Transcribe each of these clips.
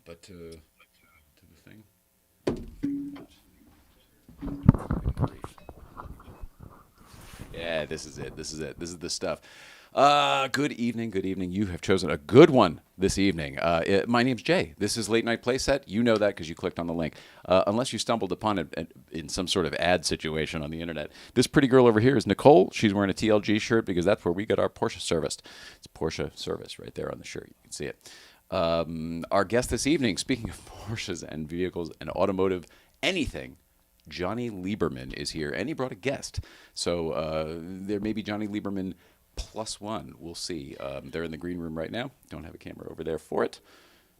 but to the thing. Yeah, this is it. This is it. This is the stuff. Good evening. Good evening. You have chosen a good one this evening. My name's Jay. This is Late Night Playset. You know that because you clicked on the link. Unless you stumbled upon it in some sort of ad situation on the internet. This pretty girl over here is Nicole. She's wearing a TLG shirt because that's where we get our Porsche serviced. It's Porsche service right there on the shirt. You can see it. Our guest this evening, speaking of Porsches and vehicles and automotive anything, Jonny Lieberman is here, and he brought a guest. So there may be Jonny Lieberman plus one. We'll see. They're in the green room right now. Don't have a camera over there for it,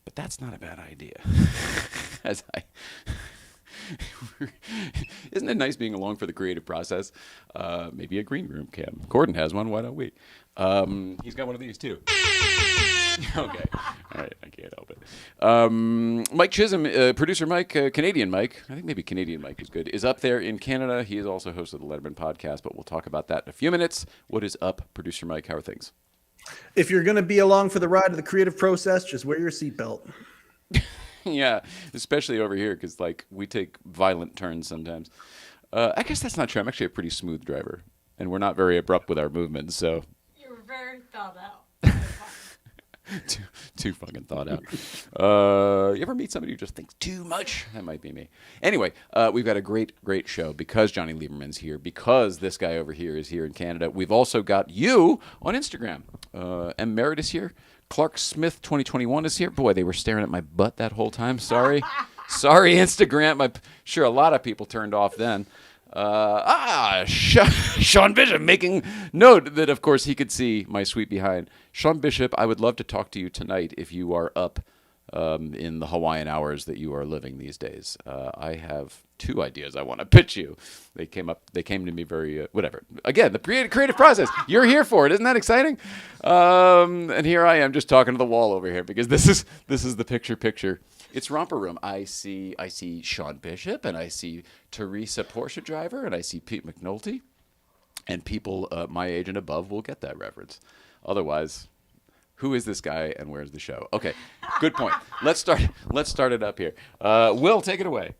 but that's not a bad idea. Isn't it nice being along for the creative process? Maybe a green room cam. Gordon has one. Why don't we? He's got one of these too. Okay. All right. I can't help it. Mike Chisholm, producer Mike, Canadian Mike, I think maybe Canadian Mike is good, is up there in Canada. He is also host of the Letterman podcast, but we'll talk about that in a few minutes. What is up, producer Mike? How are things? If you're going to be along for the ride of the creative process, just wear your seatbelt. Yeah, especially over here because, like, we take violent turns sometimes. I guess that's not true. I'm actually a pretty smooth driver, and we're not very abrupt with our movements, so. You're very thought out. too fucking thought out. You ever meet somebody who just thinks too much? That might be me. Anyway, we've got a great show because Jonny Lieberman's here, because this guy over here is here in Canada. We've also got you on Instagram. M. Merritt is here. Clark Smith 2021 is here. Boy, they were staring at my butt that whole time. Sorry. Sorry, Instagram. Sure, a lot of people turned off then. Sean Bishop making note that, of course, he could see my sweet behind. Sean Bishop, I would love to talk to you tonight if you are up in the Hawaiian hours that you are living these days. I have two ideas I want to pitch you. They came to me very, whatever. Again, the creative process. You're here for it. Isn't that exciting? And here I am just talking to the wall over here because this is the picture. It's Romper Room. I see Sean Bishop, and I see Teresa Porsche driver, and I see Pete McNulty, and people my age and above will get that reference. Otherwise, who is this guy and where's the show? Okay, good point. Let's start it up here. Will, take it away.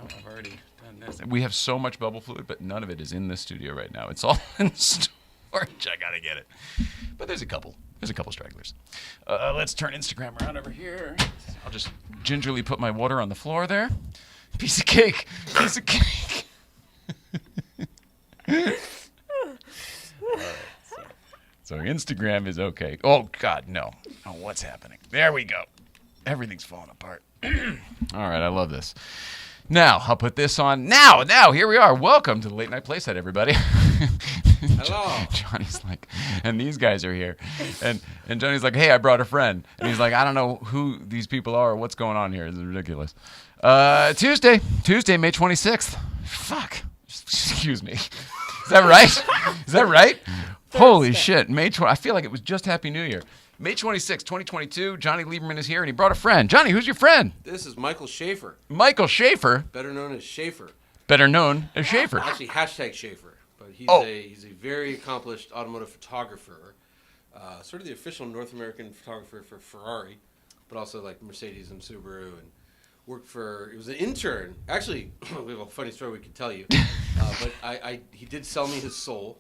I've already done this. We have so much bubble fluid, but none of it is in this studio right now. It's all in storage. I gotta get it. But there's a couple. There's a couple stragglers. Let's turn Instagram around over here. I'll just gingerly put my water on the floor there. Piece of cake. Piece of cake. So Instagram is okay. Oh, God, no. Oh, what's happening? There we go. Everything's falling apart. All right, I love this. Now, I'll put this on. Now, here we are. Welcome to the Late Night Playset, everybody. Hello. Johnny's like, and these guys are here. And Johnny's like, hey, I brought a friend. And he's like, I don't know who these people are or what's going on here. This is ridiculous. Tuesday, May 26th. Fuck. Excuse me. Is that right? Holy shit. I feel like it was just Happy New Year. May 26th, 2022. Jonny Lieberman is here, and he brought a friend. Johnny, who's your friend? This is Michael Schaefer. Michael Schaefer? Better known as Schaefer. Better known as Schaefer. Actually, #Schaefer. But he's a very accomplished automotive photographer. Sort of the official North American photographer for Ferrari, but also like Mercedes and Subaru, and he was an intern. Actually, we have a funny story we could tell you. But he did sell me his soul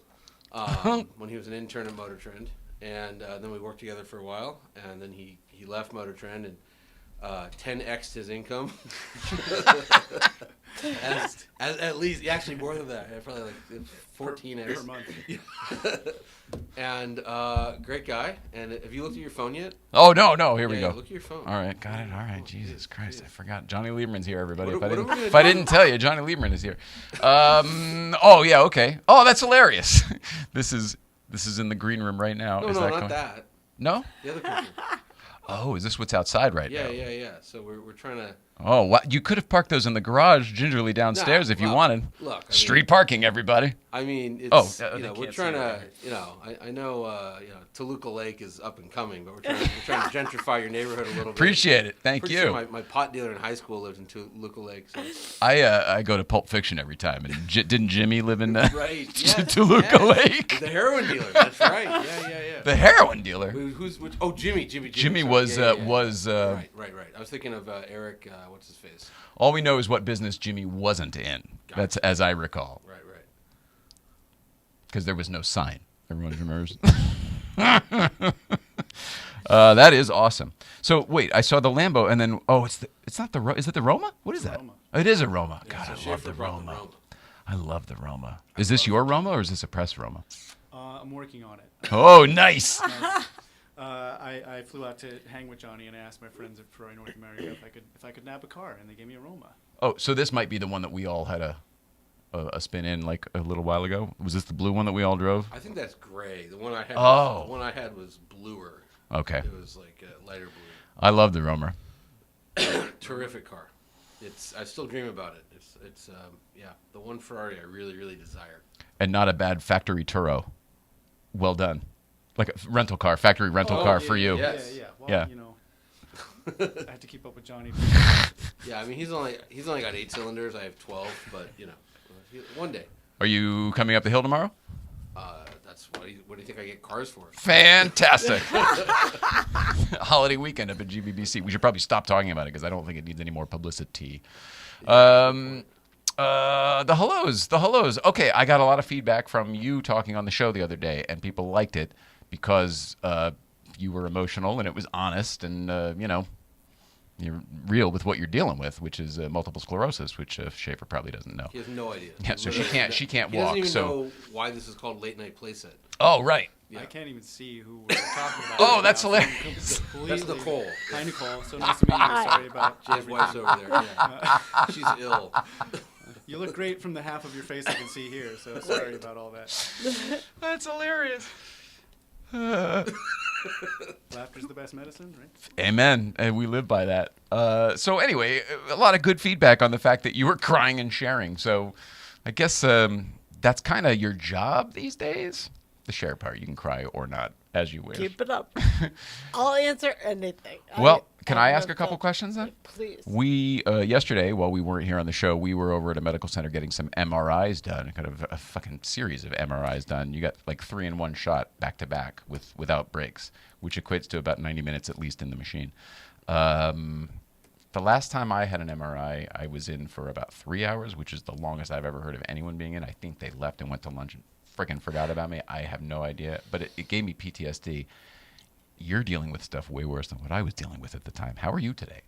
when he was an intern at Motor Trend. And then we worked together for a while, and then he left Motor Trend and 10x'd his income. at least, actually more than that, probably like 14x per month. And great guy. And have you looked at your phone yet? Oh, no, here we go. Look at your phone. All right, got it. All right, Jesus Christ, I forgot. Jonny Lieberman's here, everybody. What are we If I didn't tell you, Jonny Lieberman is here. Oh, yeah, okay. Oh, that's hilarious. This is in the green room right now. No, is not that. No? The other picture. Oh, is this what's outside right now? Yeah. So we're trying to... Oh, what? You could have parked those in the garage gingerly downstairs if you wanted. Look, Street parking, everybody. I mean, it's they we're can't trying see to, it. I know, Toluca Lake is up and coming, but we're trying to gentrify your neighborhood a little bit. Appreciate it. Thank Pretty you. Sure my pot dealer in high school lived in Toluca Lake. So. I go to Pulp Fiction every time. And didn't Jimmy live in right? Yes, Toluca Lake? The heroin dealer. That's right. Yeah. The heroin dealer. Who's oh, Jimmy. Jimmy sorry. was. Right. I was thinking of Eric. What's his face? All we know is what business Jimmy wasn't in. Gotcha. That's as I recall. Right. Because there was no sign. Everyone remembers. That is awesome. So wait, I saw the Lambo, and then it's not the is it the Roma? What is that? Roma. It is a Roma. Yeah, God, so I Schaefer love the brought Roma. I love the Roma. Is this your Roma or is this a press Roma? I'm working on it. Oh, nice. I flew out to hang with Johnny, and I asked my friends at Ferrari North America if I could nab a car, and they gave me a Roma. Oh, so this might be the one that we all had a spin in like a little while ago. Was this the blue one that we all drove? I think that's gray. The one I had. Oh. The one I had was bluer. Okay. It was like a lighter blue. I love the Roma. Terrific car. I still dream about it. It's the one Ferrari I really, really desire. And not a bad factory Turo. Well done. Like a rental car, factory rental car for you. yeah. Yes. Yeah. Well, Yeah. I had to keep up with Johnny. Yeah, I mean he's only got 8 cylinders. I have 12, but one day. Are you coming up the hill tomorrow? That's what do you think I get cars for? Fantastic. Holiday weekend up at GBBC. We should probably stop talking about it because I don't think it needs any more publicity. The hellos. Okay, I got a lot of feedback from you talking on the show the other day, and people liked it because you were emotional and it was honest, and you're real with what you're dealing with, which is multiple sclerosis, which Schaefer probably doesn't know. He has no idea. Yeah, so she can't He walk. doesn't even So know why this is called Late Night Playset. oh right. Yeah. I can't even see who we're talking about. Oh, right that's now. hilarious. That's Nicole. Hi, Nicole. So nice to meet you. Sorry about Jay's wife's over there. Yeah. She's ill. You look great from the half of your face I can see here, so sorry about all that. That's hilarious. Laughter's the best medicine, right? Amen. And we live by that. So anyway, a lot of good feedback on the fact that you were crying and sharing. So I guess that's kind of your job these days. The share part, you can cry or not, as you wish. Keep it up. I'll answer anything. Well, can I ask love a couple that. questions then? Please. We, yesterday, while we weren't here on the show, we were over at a medical center getting some MRIs done, kind of a fucking series of MRIs done. You got like 3 in 1 shot back to back without breaks, which equates to about 90 minutes at least in the machine. the last time I had an MRI, I was in for about 3 hours, which is the longest I've ever heard of anyone being in. I think they left and went to lunch and freaking forgot about me. I have no idea, but it gave me PTSD. You're dealing with stuff way worse than what I was dealing with at the time. How are you today?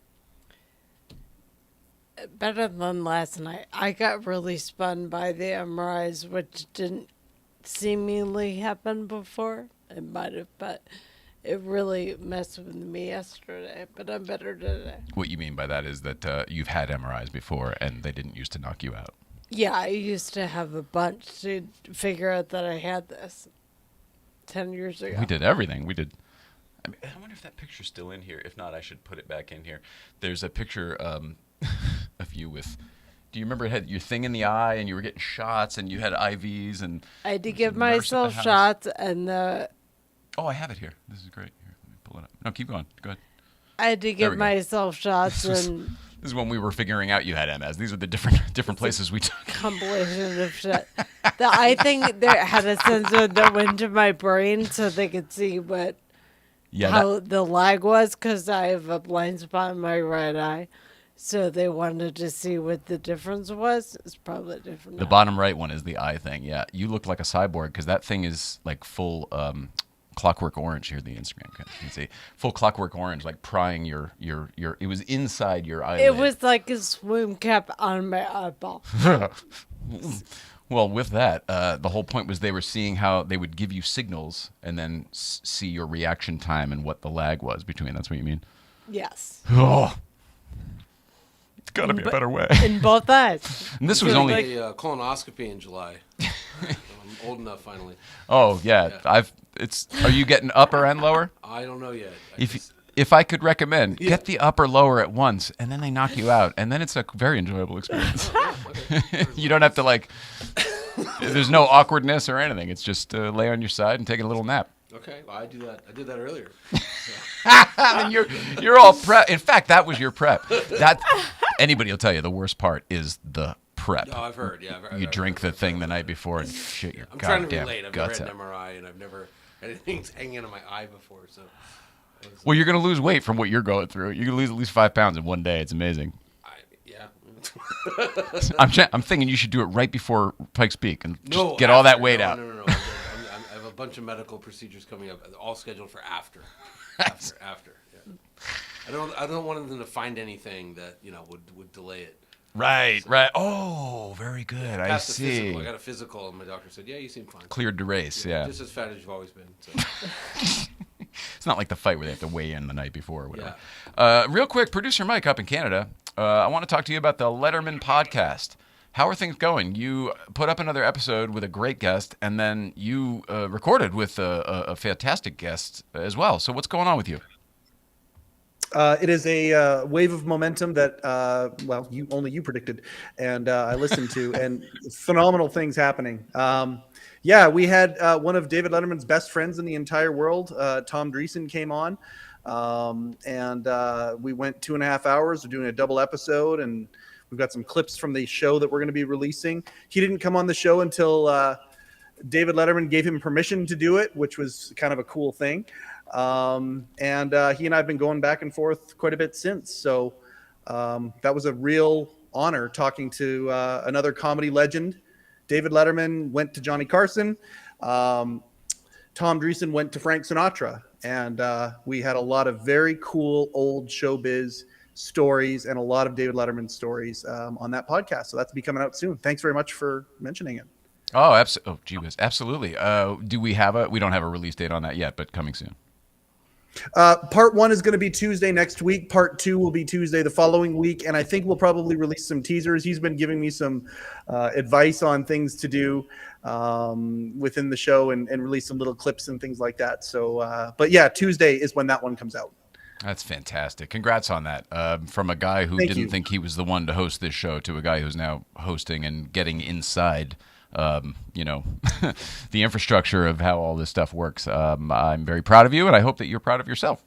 Better than last night. I got really spun by the MRIs, which didn't seemingly happen before. It might have, but it really messed with me yesterday. But I'm better today. What you mean by that is that you've had MRIs before and they didn't used to knock you out. Yeah, I used to have a bunch to figure out that I had this 10 years ago. We did everything. I wonder if that picture's still in here. If not, I should put it back in here. There's a picture of you with. Do you remember it had your thing in the eye and you were getting shots and you had IVs and. I had to there was give a nurse at the myself house. shots and Oh, I have it here. This is great. Here, let me pull it up. No, keep going. Go ahead. I had to we give go. myself shots and This is when we were figuring out you had MS. These are the different places we took. compilation of shit. The eye thing there had a sensor that went to my brain so they could see what Yeah. how the lag was because I have a blind spot in my right eye. So they wanted to see what the difference was. It's probably different. The now. bottom right one is the eye thing. Yeah, you look like a cyborg because that thing is like full clockwork orange. Here, the Instagram you can see full clockwork orange, like prying your. It was inside your eyelid. It was like a swim cap on my eyeball. Well, with that, the whole point was they were seeing how they would give you signals and then see your reaction time and what the lag was between. That's what you mean? Yes. Oh, it's got to be a better way. In both eyes. And this was Really only. A colonoscopy in July. I'm old enough finally. Oh yeah, Are you getting upper and lower? I don't know yet. If I could recommend, get the upper lower at once, and then they knock you out, and then it's a very enjoyable experience. You don't have to like. There's no awkwardness or anything. It's just lay on your side and take a little nap. Okay, well, I do that. I did that earlier. And you're all prep. In fact, that was your prep. That anybody will tell you the worst part is the prep. Oh, I've heard. Yeah, You drink the thing the night before and shit your I'm trying to goddamn relate. I've guts never had out. an MRI, and I've never had anything hanging out of my eye before. So, Well, you're gonna lose weight from what you're going through. You can lose at least 5 pounds in one day. It's amazing. yeah. I'm thinking you should do it right before Pikes Peak and just No, get all that after. weight No, out. No. I have a bunch of medical procedures coming up, all scheduled for after. After. Yeah. I don't want them to find anything that would delay it. Right. Oh, very good. I Passed the see. physical. I got a physical, and my doctor said, "Yeah, you seem fine. Cleared to race. Yeah. Just as fat as you've always been." So. It's not like the fight where they have to weigh in the night before or whatever. Real quick, producer Mike up in Canada. I want to talk to you about the Letterman podcast. How are things going? You put up another episode with a great guest, and then you recorded with a fantastic guest as well. So what's going on with you? It is a wave of momentum that, you predicted, and I listened to, and phenomenal things happening. We had one of David Letterman's best friends in the entire world, Tom Dreesen, came on, and we went 2.5 hours. We're doing a double episode, and we've got some clips from the show that we're going to be releasing. He didn't come on the show until David Letterman gave him permission to do it, which was kind of a cool thing. He and I have been going back and forth quite a bit since. So that was a real honor talking to another comedy legend. David Letterman went to Johnny Carson. Tom Dreesen went to Frank Sinatra. And we had a lot of very cool old showbiz stories and a lot of David Letterman stories on that podcast. So that's be coming out soon. Thanks very much for mentioning it. Oh, absolutely. We don't have a release date on that yet, but coming soon. Part 1 is going to be Tuesday next week. Part 2 will be Tuesday the following week. And I think we'll probably release some teasers. He's been giving me some advice on things to do within the show and release some little clips and things like that. So, but yeah, Tuesday is when that one comes out. That's fantastic. Congrats on that. From a guy who didn't think he was the one to host this show to a guy who's now hosting and getting inside the infrastructure of how all this stuff works. I'm very proud of you, and I hope that you're proud of yourself.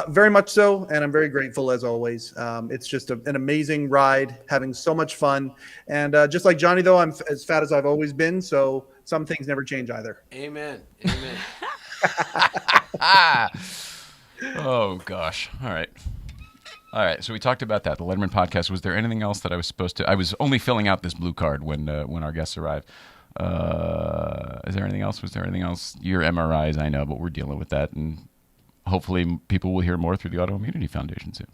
Very much so, and I'm very grateful as always. It's just an amazing ride, having so much fun. And just like Johnny, though, I'm as fat as I've always been, so some things never change either. Amen. Oh, gosh. All right. All right, so we talked about that, the Letterman podcast. Was there anything else that I was supposed to? I was only filling out this blue card when our guests arrived. Is there anything else? Was there anything else? Your MRIs, I know, but we're dealing with that, and hopefully people will hear more through the Autoimmunity Foundation soon.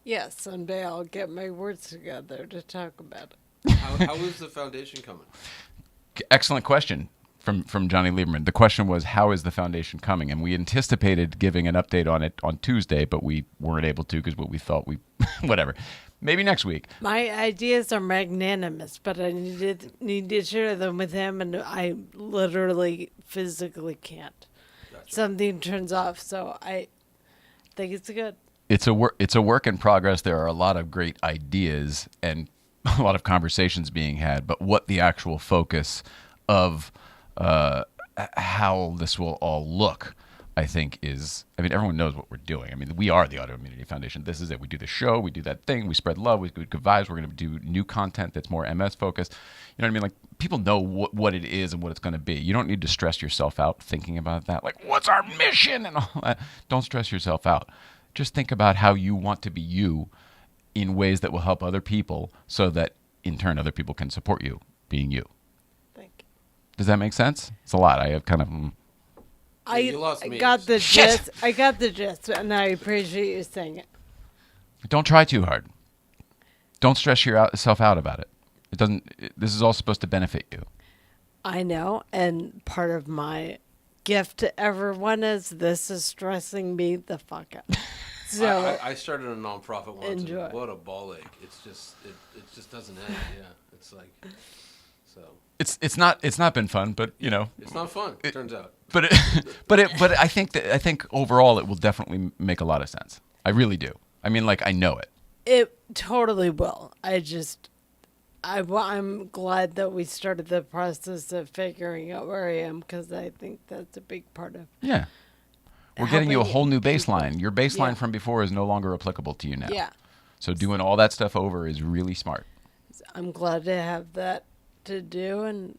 Yes, someday I'll get my words together to talk about it. How is the foundation coming? Excellent question from Jonny Lieberman. The question was, how is the foundation coming? And we anticipated giving an update on it on Tuesday, but we weren't able to because what we thought whatever. Maybe next week. My ideas are magnanimous, but I need to share them with him, and I literally physically can't. Gotcha. Something turns off, so I think it's good. It's a work in progress. There are a lot of great ideas and a lot of conversations being had, but what the actual focus of how this will all look, I think, is, everyone knows what we're doing. We are the Autoimmunity Foundation. This is it. We do the show. We do that thing. We spread love. We do good vibes. We're going to do new content that's more MS focused. You know what I mean? Like, people know what it is and what it's going to be. You don't need to stress yourself out thinking about that. Like, what's our mission and all that? Don't stress yourself out. Just think about how you want to be you in ways that will help other people so that, in turn, other people can support you being you. Thank you. Does that make sense? It's a lot. I have kind of... You lost me. got the Shit! gist. I got the gist, and I appreciate you saying it. Don't try too hard. Don't stress yourself out about it. This is all supposed to benefit you. I know, and part of my gift to everyone is this is stressing me the fuck out. So I started a nonprofit once. Enjoy. And what a ball ache! It's just it just doesn't end. Yeah, it's like so. It's not been fun, but It's not fun. It turns out. But I think overall it will definitely make a lot of sense. I really do. I know it. it totally will. I'm glad that we started the process of figuring out where I am, because I think that's a big part of. Yeah. We're getting you a helping whole new people. baseline. Your baseline Yeah. from before is no longer applicable to you now. Yeah, So doing all that stuff over is really smart. I'm glad to have that to do and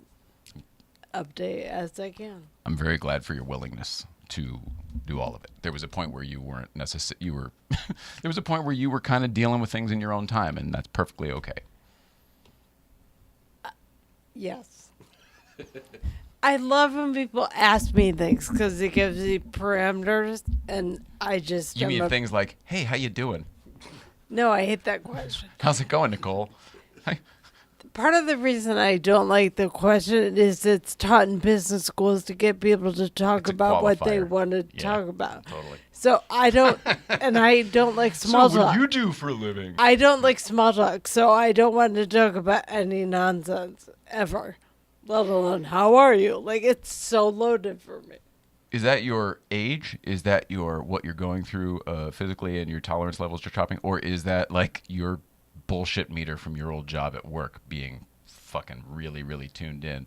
update as I can. I'm very glad for your willingness to do all of it. There was a point where you weren't there was a point where you were kind of dealing with things in your own time, and that's perfectly okay. Yes. I love when people ask me things because it gives me parameters, and I just... You mean things like, "Hey, how you doing? No, I hate that question. How's it going, Nicole?" Part of the reason I don't like the question is it's taught in business schools to get people to talk It's a about what they qualifier. want to Yeah, talk about. Totally. So I don't, and I don't like small So what talk. do you do for a living? I don't like small talk, so I don't want to talk about any nonsense ever, let alone how are you? Like, it's so loaded for me. Is that your age? Is that what you're going through physically and your tolerance levels to shopping? Or is that like your bullshit meter from your old job at work being fucking really, really tuned in?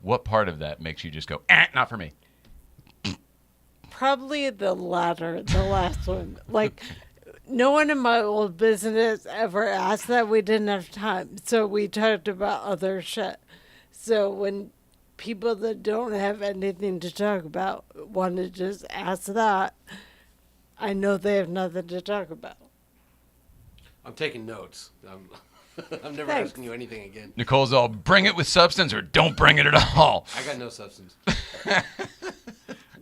What part of that makes you just go, not for me? Probably the latter, the last one. Like, no one in my old business ever asked that. We didn't have time. So we talked about other shit. So when people that don't have anything to talk about want to just ask that, I know they have nothing to talk about. I'm taking notes. I'm never Thanks. asking you anything again. Nicole's all, bring it with substance or don't bring it at all. I got no substance. I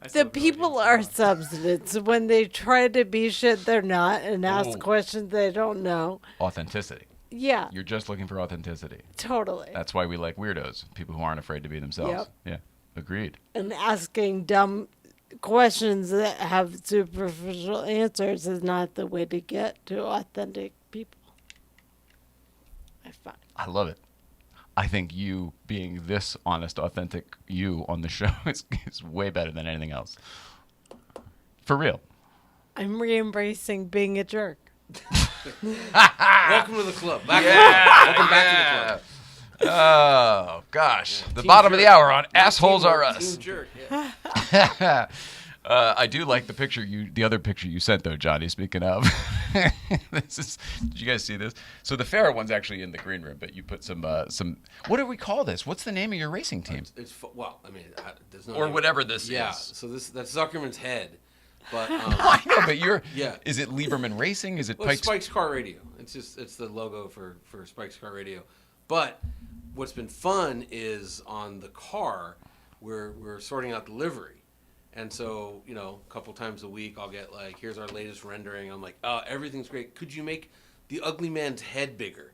still The have no people idea are what's substance. When they try to be shit, they're not, and ask Ooh. questions they don't know. Authenticity. Yeah, You're just looking for authenticity. totally. That's why we like weirdos, people who aren't afraid to be themselves. Yep. Yeah, agreed. And asking dumb questions that have superficial answers is not the way to get to authentic people. I find. I love it. I think you being this honest, authentic you on the show is way better than anything else. For real. I'm re-embracing being a jerk. Welcome to the club. Welcome back to the club. Oh, gosh. The Team bottom of the jerk. hour on Not Assholes teamwork, Are Us. Team jerk. Yeah. I do like the other picture you sent, though, Johnny, speaking of. Did you guys see this? So the Farrah one's actually in the green room, but you put some, what do we call this? What's the name of your racing team? There's no Or name. whatever this Yeah. is. So that's Zuckerman's head. But I know, but Yeah. Is it Lieberman Racing? Is it well, it's Pike's? Spike's Car Radio. It's the logo for Spike's Car Radio. But what's been fun is on the car, we're sorting out the livery. And so, a couple times a week, I'll get like, here's our latest rendering. I'm like, everything's great. Could you make the ugly man's head bigger?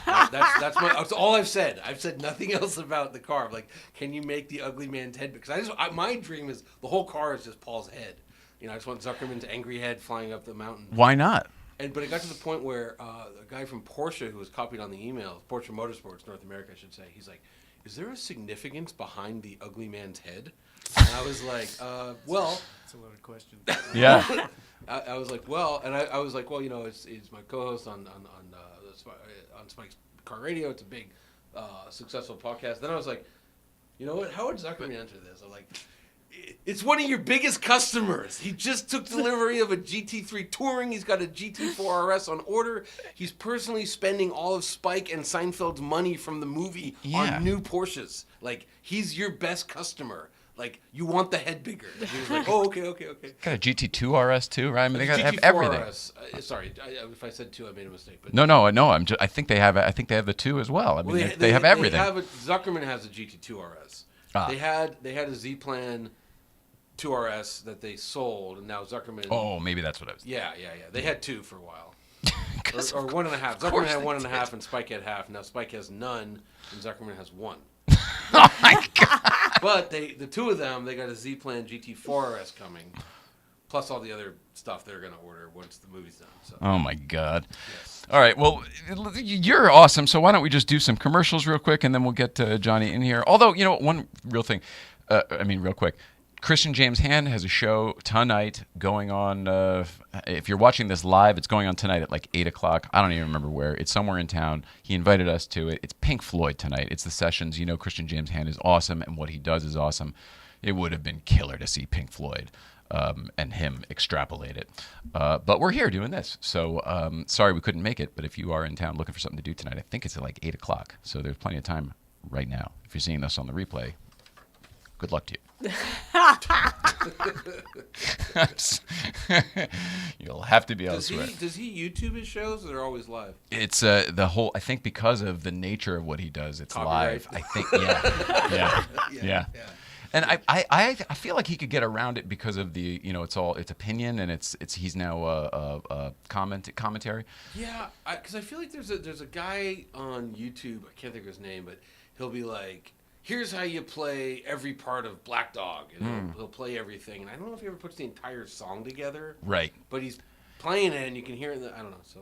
That's all I've said. I've said nothing else about the car. I'm like, can you make the ugly man's head bigger? Because my dream is the whole car is just Paul's head. I just want Zuckerman's angry head flying up the mountain. Why not? But it got to the point where a guy from Porsche who was copied on the emails, Porsche Motorsports North America, I should say, he's like, is there a significance behind the ugly man's head? And I was like, well. That's a loaded question. Yeah. I was like, well, and I was like, well, it's my co-host on Spike's Car Radio. It's a big, successful podcast. Then I was like, you know what? How would Zuckerman enter this? I'm like, it's one of your biggest customers. He just took delivery of a GT3 Touring. He's got a GT4 RS on order. He's personally spending all of Spike and Seinfeld's money from the movie on new Porsches. Like, he's your best customer. Like, you want the head bigger. And he was like, oh, okay. Got a GT2 RS too, right? I mean, they got to have GT4 everything. RS. Sorry, if I said 2, I made a mistake. But No. I think they have the 2 as well. I mean, they have everything. Zuckerman has a GT2 RS. They had a Z-Plan 2RS that they sold, and now Zuckerman. Oh, maybe that's what I was. Yeah. They had 2 for a while, or 1.5. Zuckerman had 1.5, and Spike had half. Now Spike has none, and Zuckerman has 1. Oh my God! But the 2 of them, they got a Z-Plan GT4 RS coming, plus all the other stuff they're going to order once the movie's done. So. Oh my God! Yes. All right, well, you're awesome. So why don't we just do some commercials real quick, and then we'll get Johnny in here. Although, one real thing, real quick. Christian James Hand has a show tonight going on. If you're watching this live, it's going on tonight at like 8 o'clock. I don't even remember where. It's somewhere in town. He invited us to it. It's Pink Floyd tonight. It's the sessions. Christian James Hand is awesome, and what he does is awesome. It would have been killer to see Pink Floyd and him extrapolate it. But we're here doing this. So sorry we couldn't make it, but if you are in town looking for something to do tonight, I think it's at like 8 o'clock. So there's plenty of time right now. If you're seeing this on the replay, good luck to you. You'll have to be elsewhere. Does he YouTube his shows, or they're always live? It's the whole. I think because of the nature of what he does, it's Copyright. live. I think. Yeah. And I feel like he could get around it because of the it's opinion, and it's he's now a commentary. Yeah, because I feel like there's a guy on YouTube. I can't think of his name, but he'll be like, here's how you play every part of Black Dog, and he'll play everything. And I don't know if he ever puts the entire song together. Right. But he's playing it, and you can hear it. I don't know. So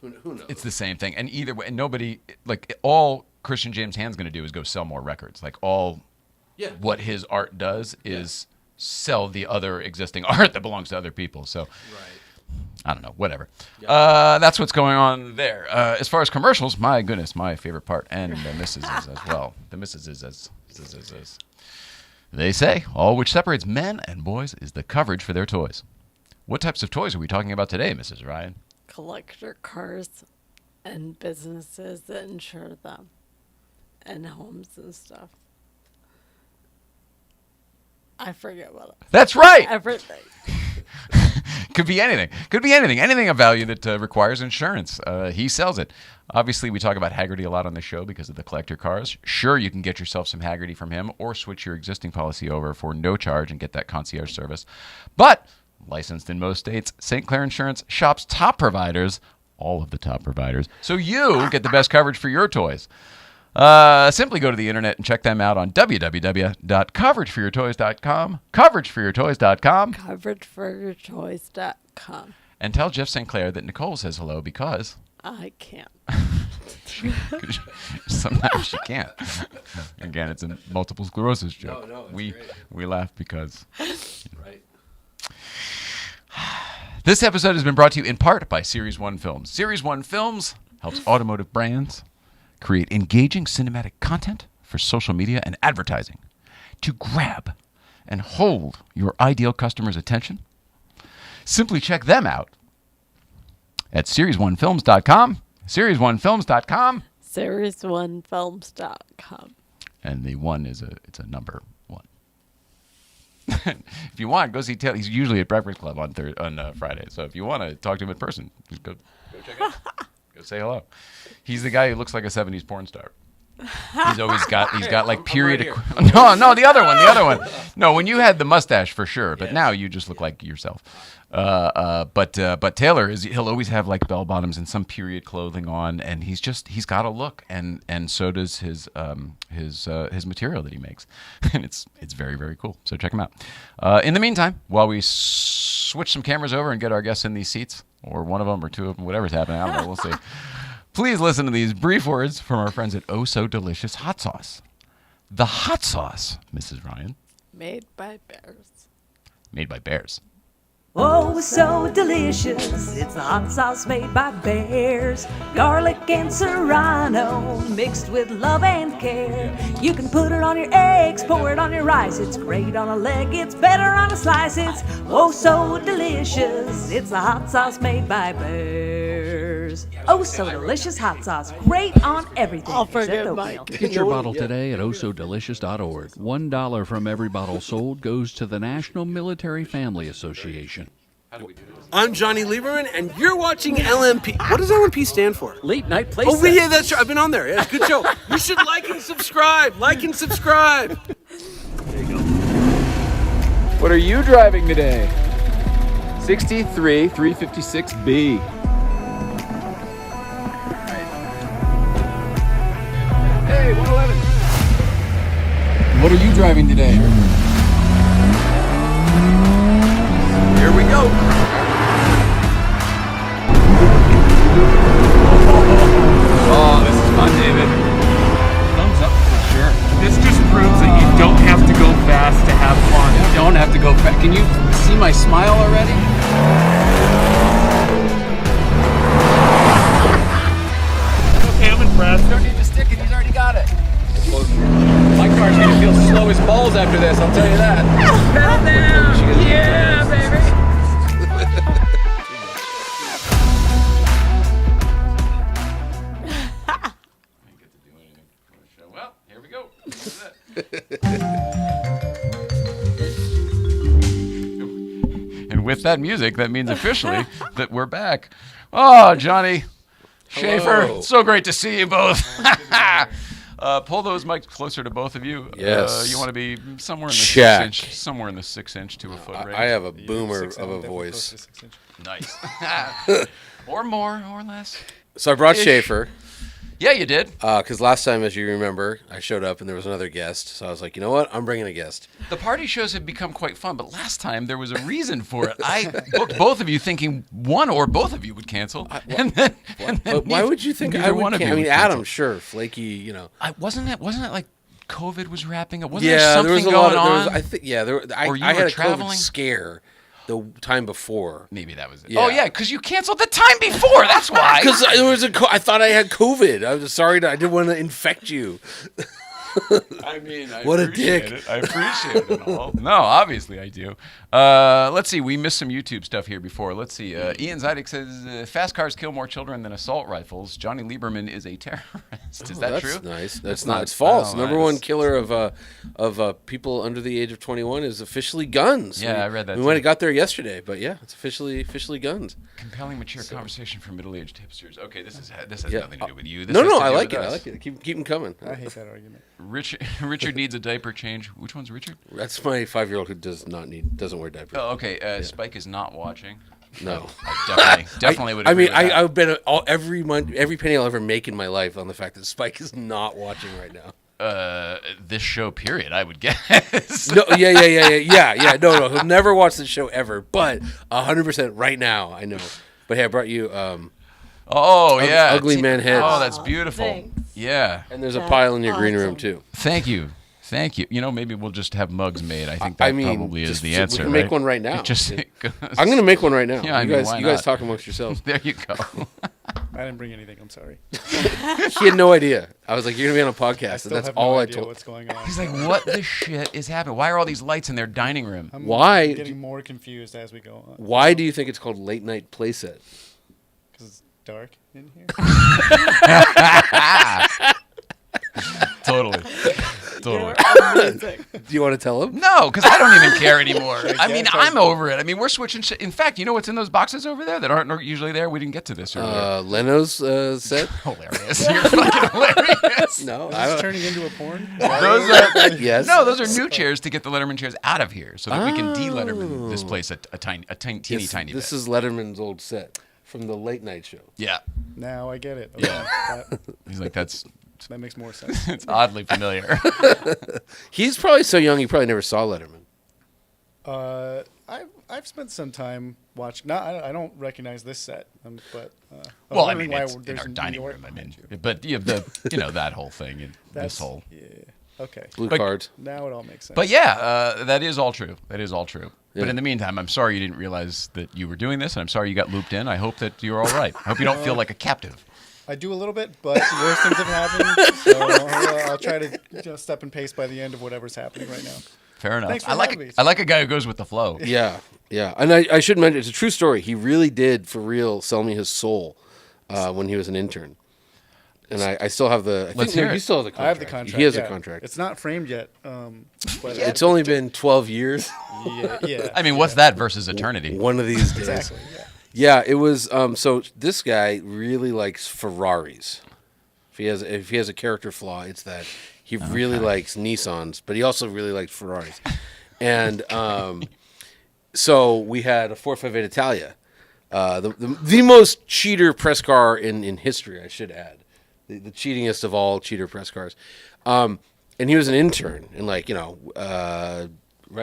who knows? It's the same thing. And either way, and nobody, like, all Christian James Hand's going to do is go sell more records. Like, what his art does is sell the other existing art that belongs to other people. So. Right. I don't know, whatever. Yeah. That's what's going on there. As far as commercials, my goodness, my favorite part, and the missus is as well. The missus is as they say, all which separates men and boys is the coverage for their toys. What types of toys are we talking about today, Mrs. Ryan? Collector cars and businesses that insure them and homes and stuff. I forget what. That's right. Everything. Could be anything. Anything of value that requires insurance. He sells it. Obviously, we talk about Haggerty a lot on the show because of the collector cars. Sure, you can get yourself some Haggerty from him or switch your existing policy over for no charge and get that concierge service. But, licensed in most states, St. Clair Insurance shops top providers, all of the top providers, so you get the best coverage for your toys. Simply go to the internet and check them out on www.coverageforyourtoys.com. Coverageforyourtoys.com. Coverageforyourtoys.com. And tell Jeff St. Clair that Nicole says hello because I can't. sometimes she can't. Again, it's a multiple sclerosis joke. No, it's we great. we laugh because. Right. This episode has been brought to you in part by Series 1 Films. Series 1 Films helps automotive brands create engaging cinematic content for social media and advertising to grab and hold your ideal customer's attention. Simply check them out at series1films.com, series1films.com. Series1films.com. And the one it's a number 1. If you want, go see Taylor. He's usually at Breakfast Club on Friday. So if you want to talk to him in person, just go check it out. Go say hello. He's the guy who looks like a 70s porn star. He's got like period. No, the other one. No, when you had the mustache for sure, but now you just look like yourself. But Taylor he'll always have like bell bottoms and some period clothing on, and he's got a look, and so does his material that he makes, and it's very, very cool. So check him out. In the meantime, while we switch some cameras over and get our guests in these seats, or one of them or two of them, whatever's happening, I don't know, we'll see. Please listen to these brief words from our friends at Oh So Delicious Hot Sauce. The hot sauce, Mrs. Ryan. Made by bears. Made by bears. Oh, so delicious. It's a hot sauce made by bears. Garlic and serrano mixed with love and care. You can put it on your eggs, pour it on your rice. It's great on a leg, it's better on a slice. It's oh so delicious. It's a hot sauce made by bears. Oh, so delicious hot sauce. Great on everything. I'll except forgive oatmeal. Mike. Get your bottle today at ohsodelicious.org. $1 from every bottle sold goes to the National Military Family Association. I'm Jonny Lieberman, and you're watching LMP. What does LMP stand for? Late Night Place. Oh, yeah, that's right. I've been on there. Yeah, good show. You should like and subscribe. Like and subscribe. What are you driving today? 63 356B. Hey, 111. What are you driving today? Here we go. Oh, this is fun, David. Thumbs up for sure. This just proves that you don't have to go fast to have fun. You don't have to go fast. Can you see my smile already? Okay, I'm impressed. You don't need to stick it. He's already got it. My car's going to feel slow as balls after this, I'll tell you that. Pedal down. Yeah, baby. Well, here we go. And with that music, that means officially that we're back. Oh, Johnny, Schaefer, Hello. so great to see you both. Pull those mics closer to both of you. Yes. You want to be somewhere in the Check. 6 inch to a foot range. I have a boomer of a voice. Nice. Or more, or less. So I brought Ish. Schaefer. Yeah, you did. Because last time, as you remember, I showed up and there was another guest. So I was like, you know what? I'm bringing a guest. The party shows have become quite fun, but last time there was a reason for it. I booked both of you thinking one or both of you would cancel. And then But why would you think neither I would? one of you I mean, would Adam, cancel. sure, flaky, you know. Wasn't it like COVID was wrapping up? Wasn't there Yeah, something there was a going lot of. on? I think, yeah, Or you I were had a traveling? COVID scare the time before. Maybe that was it. Yeah. Oh yeah, because you canceled the time before. That's why. Because I thought I had COVID. I was sorry. I didn't want to infect you. I mean, What a dick. I appreciate it all. No, obviously I do. Let's see. We missed some YouTube stuff here before. Let's see. Ian Zidek says, fast cars kill more children than assault rifles. Jonny Lieberman is a terrorist. Is that That's true? nice. That's not. It's false. Oh, Number nice. one killer of people under the age of 21 is officially guns. Yeah, I read that We too. might have got there yesterday, but yeah, it's officially guns. Compelling, mature conversation for middle-aged hipsters. Okay, this has Yeah. nothing to do with you. This No, has no, to I do like with it. I us. like it. Keep them coming. I hate that argument. Richard needs a diaper change. Which one's Richard? That's my 5-year-old who doesn't wear diapers. Oh, okay. Spike is not watching. No. I definitely would. I Agree mean, with that. I've been every month, every penny I'll ever make in my life on the fact that Spike is not watching right now. This show, period. I would guess. No, yeah. No, he'll never watch the show ever, but 100% right now, I know. But hey, I brought you, Oh yeah, Ugly Man Heads. Oh, that's beautiful. Thanks. Yeah. and there's a pile in your green room Awesome. too. Thank you. You know, maybe we'll just have mugs made. I think that I mean, probably is just- the we answer. can make right? one right now. It just Yeah. it goes- I'm gonna make one right now. Yeah, I you mean, guys, why you guys not? talk amongst yourselves. There you go. I didn't bring anything. I'm sorry. He had no idea. I was like, "You're gonna be on a I podcast," and still that's have all no I idea told. what's going on. He's like, what the shit is happening? Why are all these lights in their dining room? I'm Why- getting more confused as we go on. Why do you think it's called Late Night Playset? Because it's dark in here. Totally. You're amazing. Do you want to tell him? No, because I don't even care anymore. I mean, guess I'm over it. I mean, we're switching shit. In fact, you know what's in those boxes over there that aren't usually there? We didn't get to this earlier. Leno's set? Hilarious. You're fucking hilarious. No, Is I this don't. turning into a porn? Those are, Yes. no, those are new chairs to get the Letterman chairs out of here so that we can de-Letterman this place a teeny tiny This bit. is Letterman's old set from the late night show. Yeah. Now I get it. Okay. Yeah. That, He's like, that makes more sense. it's oddly familiar. He's probably so young he probably never saw Letterman. I've spent some time watching. No, I don't recognize this set, but Well, I wondering mean, why it's in there's our a New dining York room. I mean, behind you. but you have that whole thing and this whole. Yeah. Okay. Blue But- cards. Now it all makes sense. But yeah, that is all true. That is all true. Yeah. But in the meantime, I'm sorry you didn't realize that you were doing this, and I'm sorry you got looped in. I hope that you're all right. I hope you don't feel like a captive. I do a little bit, but worse things have happened. So I'll try to step and pace by the end of whatever's happening right now. Fair enough. Thanks for I having me. like a guy who goes with the flow. Yeah, yeah. And I should mention, it's a true story. He really did, for real, sell me his soul when he was an intern. And I still have the. Let's hear You it. still have the contract. I have the contract. He has yeah. a contract. It's not framed yet, but It's only been 12 years. yeah. I mean, what's that versus eternity? One of these days. Exactly. Yeah. Yeah, it was. So this guy really likes Ferraris. If he has a character flaw, it's that he really likes Nissans, but he also really likes Ferraris. And so we had a 458 Italia, the most cheater press car in history, I should add, the cheatingest of all cheater press cars. And he was an intern, and right,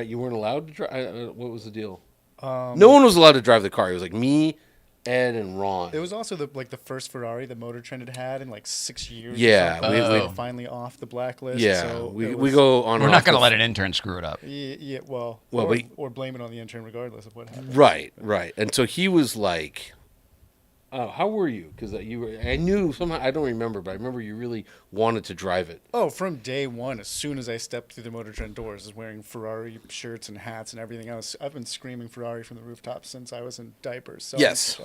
you weren't allowed to drive. What was the deal? No one was allowed to drive the car. It was like me, Ed, and Ron. It was also the first Ferrari that Motor Trend had in like 6 years. Yeah, or something. we- They were finally off the blacklist. Yeah, so we it was- go on. We're and not off going to with- let an intern screw it up. Yeah, well, but- or blame it on the intern regardless of what happened. Right. And so he was like, "Oh, how were you?" Because you were. I knew somehow. I don't remember, but I remember you really wanted to drive it. Oh, from day one, as soon as I stepped through the Motor Trend doors, I was wearing Ferrari shirts and hats and everything else. I've been screaming Ferrari from the rooftops since I was in diapers. So Yes.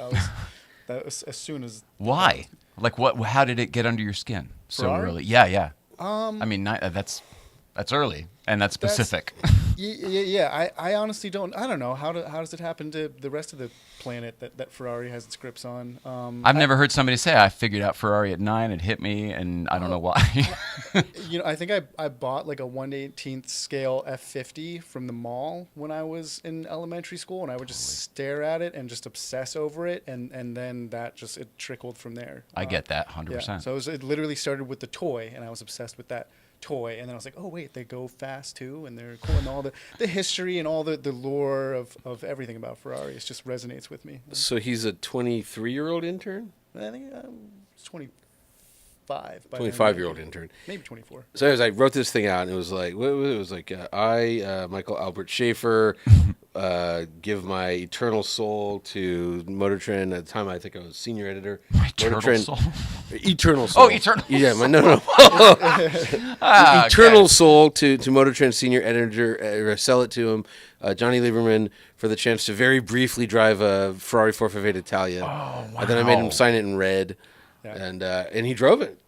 that was as soon as. Why? Like what? How did it get under your skin so Ferrari? early? Yeah. I mean, that's early and that's specific. Yeah. I honestly don't. I don't know how does it happen to the rest of the planet that Ferrari has its grips on. I've never heard somebody say I figured out Ferrari at 9. It hit me, and I don't know why. I think I bought like a 1/18th scale F50 from the mall when I was in elementary school, and I would just stare at it and just obsess over it, and then it trickled from there. I get that 100%. Yeah. So it literally started with the toy, and I was obsessed with that toy, and then I was like, oh wait, they go fast too, and they're cool, and all the history and all the lore of everything about Ferrari, it just resonates with me. So he's a 23-year-old intern. I think I was 25. by then. 25-year-old intern. Maybe 24. So anyways, I wrote this thing out, and it was like, I, Michael Albert Schaefer, give my eternal soul to Motor Trend. At the time, I think I was senior editor. Eternal soul? Eternal soul. Oh, eternal Yeah, soul. no. Ah, Eternal okay. soul to Motor Trend senior editor. Sell it to him, Jonny Lieberman, for the chance to very briefly drive a Ferrari 458 Italia. Oh, And then I made him wow. sign it in red, Yeah. and he drove it.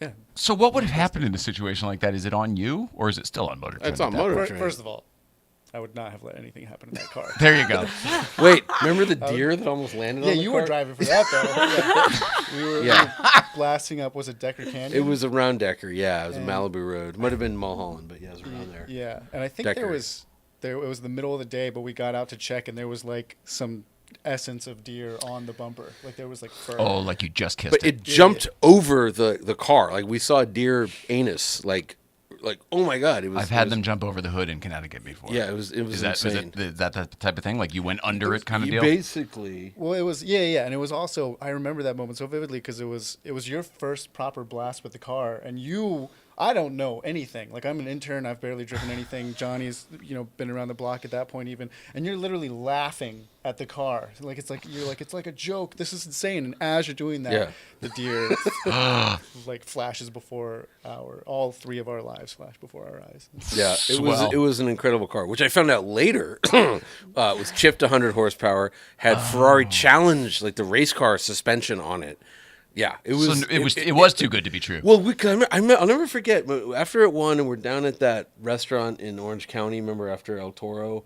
Yeah. So what would have happened in a situation like that? Is it on you, or is it still on Motor Trend? It's on at that Motor point? Trend. First of all, I would not have let anything happen in that car. There you go. Wait, remember the deer that almost landed Yeah, on the you car? were driving for that though. We were blasting up. Was it Decker Canyon? It was around Decker, yeah. It was a Malibu Road. Might have been Mulholland, but yeah, it was around there. Yeah, and I think Decker. it was the middle of the day, but we got out to check, and there was like some essence of deer on the bumper. Like there was like fur. Oh, like you just kissed But it jumped over the car. Like we saw a deer anus. Like oh my god! It was. I've had them jump over the hood in Connecticut before. Yeah, it was insane. Is that the type of thing? Like you went under it kind of You deal? basically. Well, it was yeah, and it was also I remember that moment so vividly because it was your first proper blast with the car, and I don't know anything. Like I'm an intern, I've barely driven anything. Johnny's been around the block at that point even, and you're literally laughing at the car. It's like a joke. This is insane. And as you're doing that, Yeah. the deer like flashes before all three of our lives flash before our eyes. Yeah, Swell. it was an incredible car, which I found out later was chipped 100 horsepower, had Ferrari challenge like the race car suspension on it. Yeah, it was. It was too good to be true. Well, I'll never forget. After it won, and we're down at that restaurant in Orange County. Remember, after El Toro,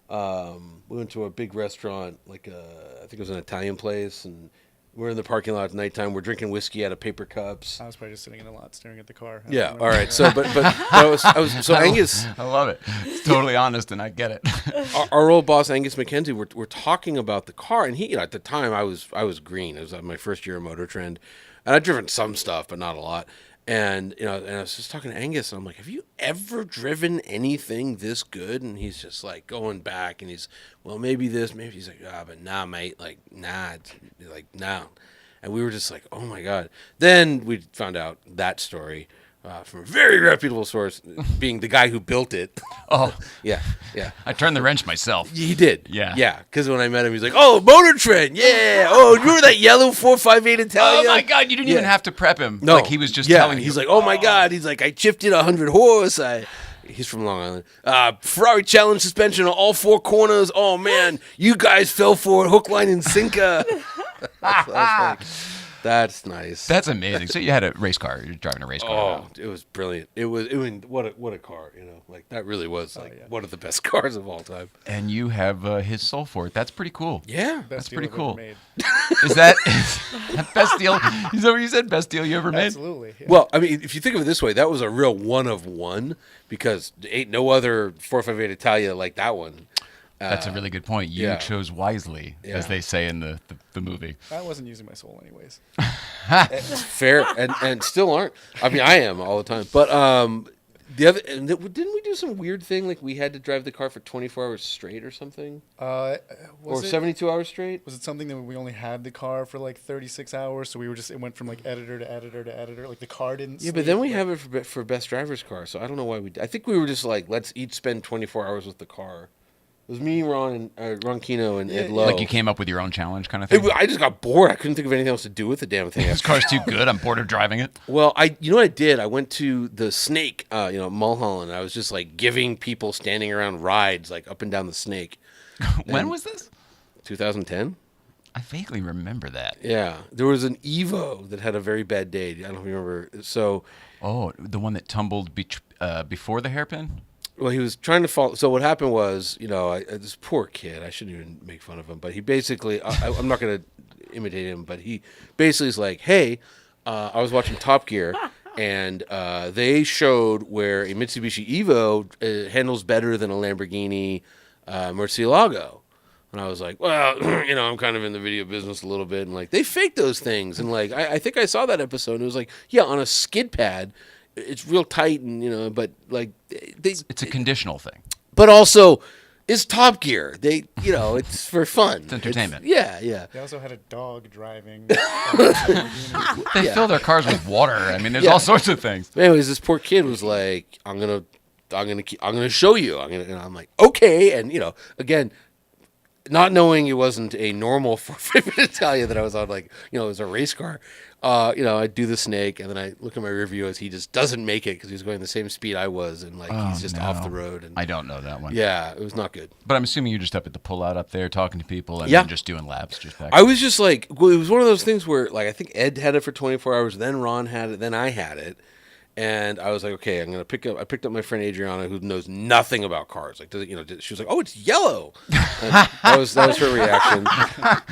we went to a big restaurant, I think it was an Italian place, and we're in the parking lot at nighttime. We're drinking whiskey out of paper cups. I was probably just sitting in the lot staring at the car. Yeah. All right. So, but I was so Angus. I love it. It's totally honest, and I get it. Our old boss Angus McKenzie, we're talking about the car, and he, at the time I was green. It was my first year of Motor Trend, and I'd driven some stuff, but not a lot. And and I was just talking to Angus, and I'm like, "Have you ever driven anything this good?" And he's just like going back, and he's, "Well, maybe this, maybe." He's like, but nah, mate, like nah, it's, like nah. And we were just like, "Oh my god!" Then we found out that story. From a very reputable source, being the guy who built it. Oh, yeah. I turned the wrench myself. He did. Yeah. Because when I met him, he's like, "Oh, Motor Trend, yeah. Oh, you remember that yellow 458 Italia?" Oh my God, you didn't even have to prep him. No, like he was just telling you. He's like, "Oh my God," he's like, "I chipped in 100 horse. He's from Long Island. Ferrari challenge suspension on all four corners. Oh man, you guys fell for it, hook, line, and sinker. That's nice. That's amazing. So you had a race car. You're driving a race car. Oh, it was brilliant. It was what a car. Like that really was one of the best cars of all time. And you have his soul for it. That's pretty cool. Yeah, that's pretty cool. Is that best deal? Is that what you said? Best deal you ever made? Absolutely. Yeah. Well, I mean, if you think of it this way, that was a real one of one because ain't no other 458 Italia like that one. That's a really good point. You chose wisely, Yeah. as they say in the movie. I wasn't using my soul anyways. Fair, and still aren't. I mean, I am all the time. But the other, didn't we do some weird thing like we had to drive the car for 24 hours straight or something? Or 72 hours straight? Was it something that we only had the car for like 36 hours? So it went from like editor to editor to editor. Like the car didn't. Yeah, but then we have it for best driver's car. So I don't know why I think we were just like, let's each spend 24 hours with the car. It was me, Ron, and Ron Kino, and Ed Lowe. Like you came up with your own challenge kind of thing? I just got bored. I couldn't think of anything else to do with the damn thing. This car's too good. I'm bored of driving it. Well, you know what I did? I went to the Snake, Mulholland. I was just like giving people standing around rides like up and down the Snake. When was this? 2010. I vaguely remember that. Yeah. There was an Evo that had a very bad day. I don't remember. So. Oh, the one that tumbled before the hairpin? Well, he was trying to fall. So what happened was, this poor kid, I shouldn't even make fun of him, but he basically, I'm not going to imitate him, but he basically is like, hey, I was watching Top Gear, and they showed where a Mitsubishi Evo handles better than a Lamborghini Murcielago. And I was like, well, I'm kind of in the video business a little bit, and like, they fake those things. And like, I think I saw that episode, and it was like, yeah, on a skid pad, it's real tight, and but like it's a conditional thing. But also, it's Top Gear. It's for fun. It's entertainment. Yeah. They also had a dog driving. They fill their cars with water. I mean, there's all sorts of things. Anyways, this poor kid was like, I'm gonna show you. And I'm like, okay. And again, not knowing it wasn't a normal 450 Italia that I was on, like, it was a race car. I do the Snake, and then I look at my review as he just doesn't make it because he was going the same speed I was, and like he's just off the road. And I don't know that one. Yeah, it was not good. But I'm assuming you're just up at the pullout up there talking to people and then just doing laps just back. I was just like, it was one of those things where like I think Ed had it for 24 hours, then Ron had it, then I had it. And I was like, okay, I picked up my friend Adriana, who knows nothing about cars. Like, she was like, oh, it's yellow. And that was her reaction.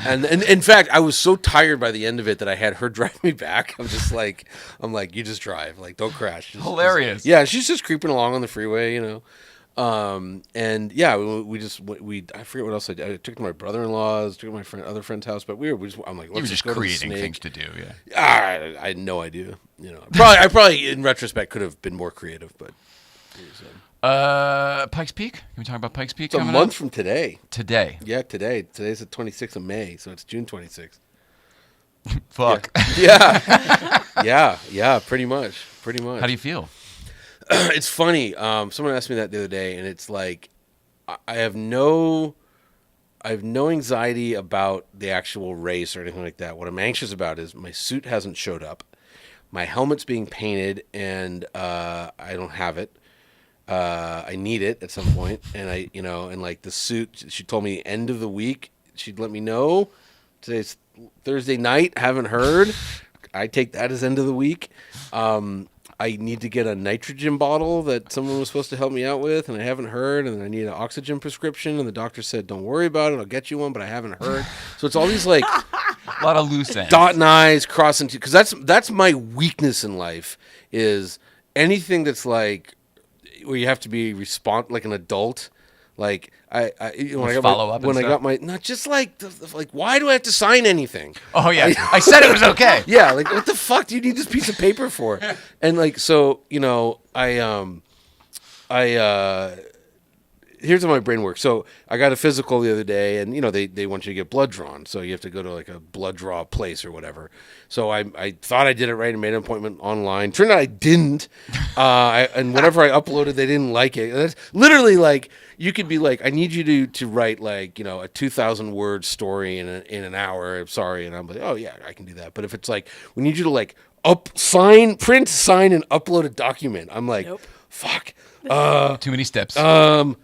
And in fact, I was so tired by the end of it that I had her drive me back. I'm like, you just drive, like, don't crash. Hilarious. Yeah, she's just creeping along on the freeway, and yeah, we I forget what else I did. I took to my brother-in-law's, took to my other friend's house, but I'm like, let's you were just go creating to the Snake. things to do, yeah. I had no idea. I probably in retrospect could have been more creative, but. Pikes Peak? Can we talk about Pikes Peak? It's a month from today. Today. Yeah, today. Today's the 26th of May, so it's June 26th. Fuck. Yeah, pretty much. How do you feel? It's funny. Someone asked me that the other day, and it's like I have no anxiety about the actual race or anything like that. What I'm anxious about is my suit hasn't showed up. My helmet's being painted, and I don't have it. I need it at some point, and and like the suit. She told me end of the week she'd let me know. Today's Thursday night. Haven't heard. I take that as end of the week. I need to get a nitrogen bottle that someone was supposed to help me out with, and I haven't heard. And I need an oxygen prescription, and the doctor said, "Don't worry about it. I'll get you one," but I haven't heard. So it's all these like A lot of loose ends. dotting I's, crossing T's, because that's my weakness in life is anything that's like where you have to be like an adult. Like when I got follow up and when I stuff? got my not just like like why do I have to sign anything? Oh yeah, I said it was okay. Yeah, like what the fuck do you need this piece of paper for? And like so, here's how my brain works. So I got a physical the other day, and they want you to get blood drawn, so you have to go to like a blood draw place or whatever. So I thought I did it right and made an appointment online. Turned out I didn't, and whatever I uploaded, they didn't like it. That's literally like you could be like, I need you to write like a 2,000 word story in an hour. I'm sorry, and I'm like, oh yeah, I can do that. But if it's like we need you to like print, sign, and upload a document, I'm like, Nope. fuck. Too many steps. I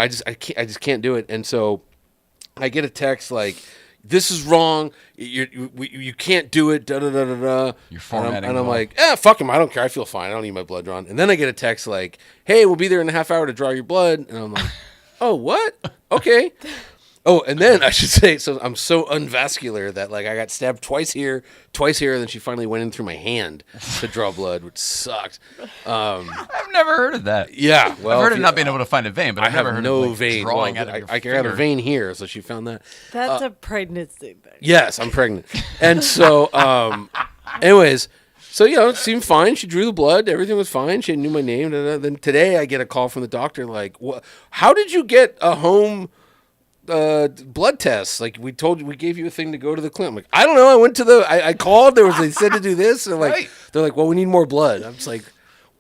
just can't do it. And so I get a text like, "This is wrong. You can't do it." Da da da da da. You're formatting and I'm wrong. like, fuck him. I don't care. I feel fine. I don't need my blood drawn. And then I get a text like, "Hey, we'll be there in a half hour to draw your blood." And I'm like, "Oh, what? Okay." Oh, and then I should say, so I'm so unvascular that like I got stabbed twice here, and then she finally went in through my hand to draw blood, which sucks. I've never heard of that. Yeah, well, I've heard if of you- not being able to find a vein, but I I've never have heard no of like, vein. drawing Well, out of your I got a finger. vein here, so she found that. That's a pregnancy thing. Yes, I'm pregnant. And so, anyways, so it seemed fine. She drew the blood. Everything was fine. She knew my name. Then today I get a call from the doctor like, how did you get a home blood test? Like we gave you a thing to go to the clinic. I'm like, I don't know. I went to I called. They said to do this. And they're like, well, we need more blood. I'm just like,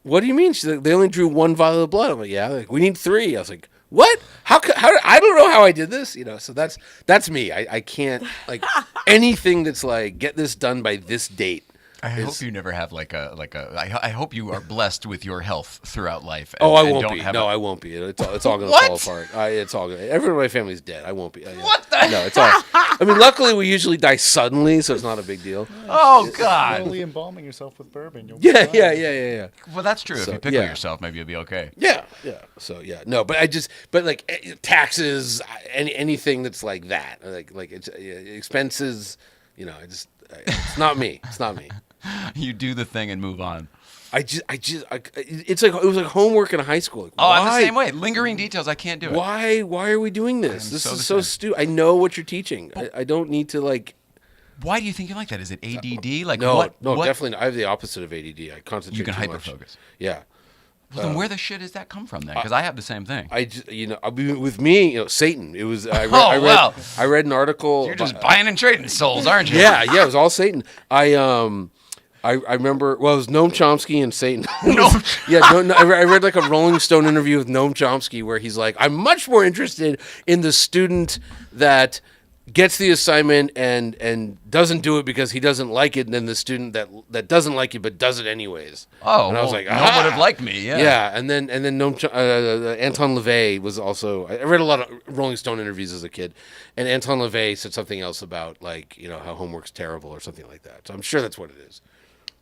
what do you mean? She's like, they only drew one vial of blood. I'm like, yeah. They're like, we need 3. I was like, what? How I don't know how I did this. So that's me. I can't like anything that's like get this done by this date. I hope you never have I hope you are blessed with your health throughout life. Oh, I and won't don't be. have No, a- I won't be. It's all going to What? fall apart. It's all good. Everyone in my family's dead. I won't be. What the? No, it's all. I mean, luckily we usually die suddenly, so it's not a big deal. Oh God. Slowly embalming yourself with bourbon. You'll be Yeah, fine. yeah. Well, that's true. So, if you pickle yeah. yourself, maybe you'll be okay. Yeah. So yeah, no, but like taxes, anything that's like that, like it's expenses. It's not me. It's not me. You do the thing and move on. It's like it was like homework in high school. Like, Oh, why? I'm the same way. Lingering details, I can't do it. Why are we doing this? I'm This so is the so same. stupid. I know what you're teaching. I don't need to like. Why do you think you're like that? Is it ADD? Like No, what? no, what? definitely. I have the opposite of ADD. I concentrate. You can too much. hyperfocus. Yeah. Well, then where the shit does that come from then? Because I have the same thing. I just, with me, Satan. It was. I read, Oh, wow. I read an article. You're just buying and trading souls, aren't you? Yeah, it was all Satan. I remember. Well, it was Noam Chomsky and Satan. I read like a Rolling Stone interview with Noam Chomsky where he's like, "I'm much more interested in the student that gets the assignment and doesn't do it because he doesn't like it, than the student that doesn't like it but does it anyways." Oh, and I was well, like, no one would have liked me. Yeah. Yeah, and then Anton LaVey was also. I read a lot of Rolling Stone interviews as a kid, and Anton LaVey said something else about like how homework's terrible or something like that. So I'm sure that's what it is.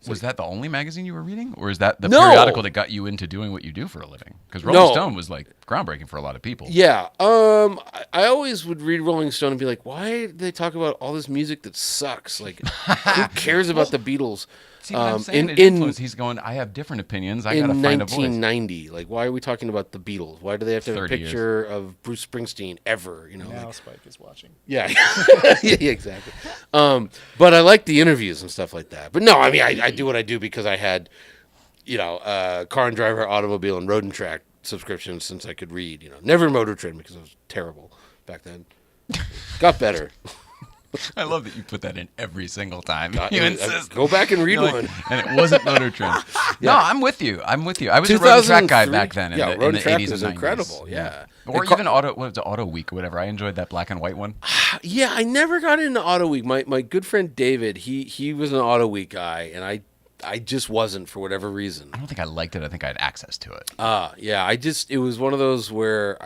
Was that the only magazine you were reading, or is that the No. periodical that got you into doing what you do for a living? Because Rolling No. Stone was like groundbreaking for a lot of people. Yeah, I always would read Rolling Stone and be like, why do they talk about all this music that sucks? Like, who cares about the Beatles? See what I'm saying? It in influenced. He's going, I have different opinions. I got to in find a voice. 1990, like, why are we talking about the Beatles? Why do they have to have a 30 years. picture of Bruce Springsteen ever? Now like, Spike is watching. yeah, yeah, exactly. But I like the interviews and stuff like that. But no, I mean, I do what I do because I had, Car and Driver, Automobile, and Road and Track subscriptions since I could read. Never Motor Trend because I was terrible back then. Got better. I love that you put that in every single time. You insist. Go back and read You're like, one. and it wasn't Motor Trend. Yeah. No, I'm with you. I was a road and track guy 2003? back then. Yeah, in Road the and Track 80s was and 90s. incredible, yeah. Or And even Auto Week or whatever. I enjoyed that black and white one. Yeah, I never got into Auto Week. My good friend David, he was an Auto Week guy, and I just wasn't for whatever reason. I don't think I liked it. I think I had access to it. Yeah, it was one of those where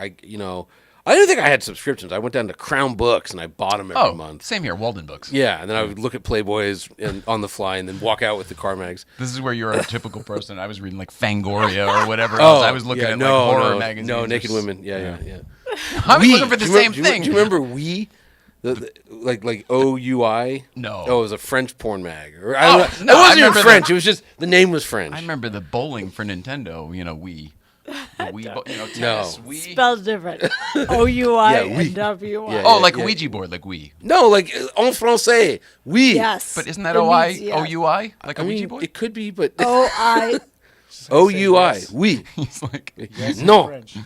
I didn't think I had subscriptions. I went down to Crown Books and I bought them every month. Same here, Walden Books. Yeah, and then I would look at Playboys on the fly and then walk out with the car mags. This is where you're a typical person. I was reading like Fangoria or whatever else. I was looking at like horror magazines. No, naked women. Yeah. I was looking for the same thing. Do you remember We? Like OUI? No. Oh, it was a French porn mag. Or, I don't know. No, it wasn't even remember French. It was just the name was French. I remember the bowling for Nintendo. Wii. The Wii, tennis, No. Wii. Spelled different. O-U-I Yeah, and oui. W-I. Yeah. Oh, like a Ouija board, like Wii. No, like en français. Oui. Yes. But isn't that It OI? means yes. OUI? Like a I Ouija mean, board? it could be, but O-I. OUI. Yes. Oui. He's like, Yes, in No. French.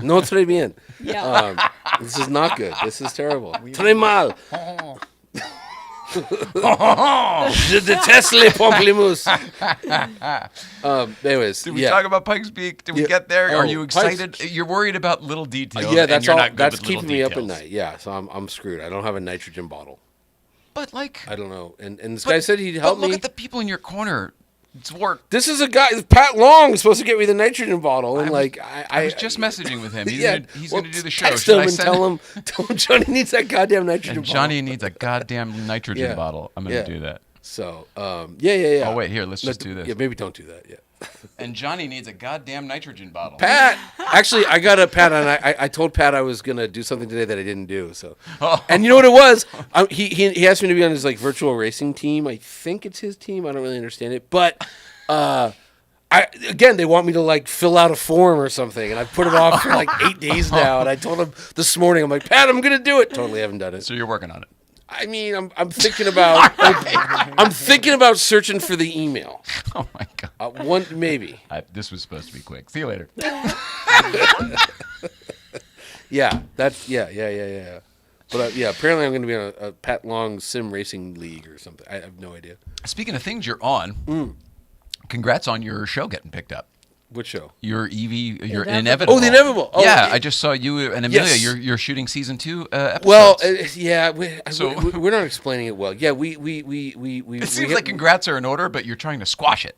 No, très bien. Yeah. This is not good. This is terrible. Très mal. Je déteste les pamplemousses. Anyways, did we talk about Pikes Peak? Did we get there? Oh, Are you Pikes- excited? You're worried about little details. Yeah, and that's you're all. not good That's with little keeping me up at details. night. Yeah, so I'm screwed. I don't have a nitrogen bottle. But like, I don't know. And this guy said he'd help but look me. at the people in your corner. It's work. This is a guy. Pat Long is supposed to get me the nitrogen bottle, and I was just messaging with him. He's yeah, he's well, gonna do the show. Text Should him I and send tell him Johnny needs that goddamn nitrogen And bottle. Johnny needs a goddamn nitrogen Yeah. bottle. I'm gonna Yeah. do that. So, yeah. Oh wait, here, let's just do this. Yeah, maybe don't do that. Yeah. And Johnny needs a goddamn nitrogen bottle. Pat, actually, I got a Pat, and I told Pat I was gonna do something today that I didn't do. So, and you know what it was? He asked me to be on his like virtual racing team. I think it's his team. I don't really understand it, but they want me to like fill out a form or something, and I've put it off for like 8 days now. And I told him this morning, I'm like, Pat, I'm gonna do it. Totally haven't done it. So you're working on it. I mean, I'm thinking about I'm thinking about searching for the email. Oh my god. One maybe. This was supposed to be quick. See you later. Yeah, that's yeah. But yeah, apparently I'm going to be on a Pat Long sim racing league or something. I have no idea. Speaking of things you're on, congrats on your show getting picked up. Which show? Your your Inevitable. Inevitable. Oh, The Inevitable. Oh, yeah, okay. I just saw you and Amelia. Yes. You're shooting season 2 episodes. Well, yeah, we're not explaining it well. Yeah, we it seems like congrats are in order, but you're trying to squash it.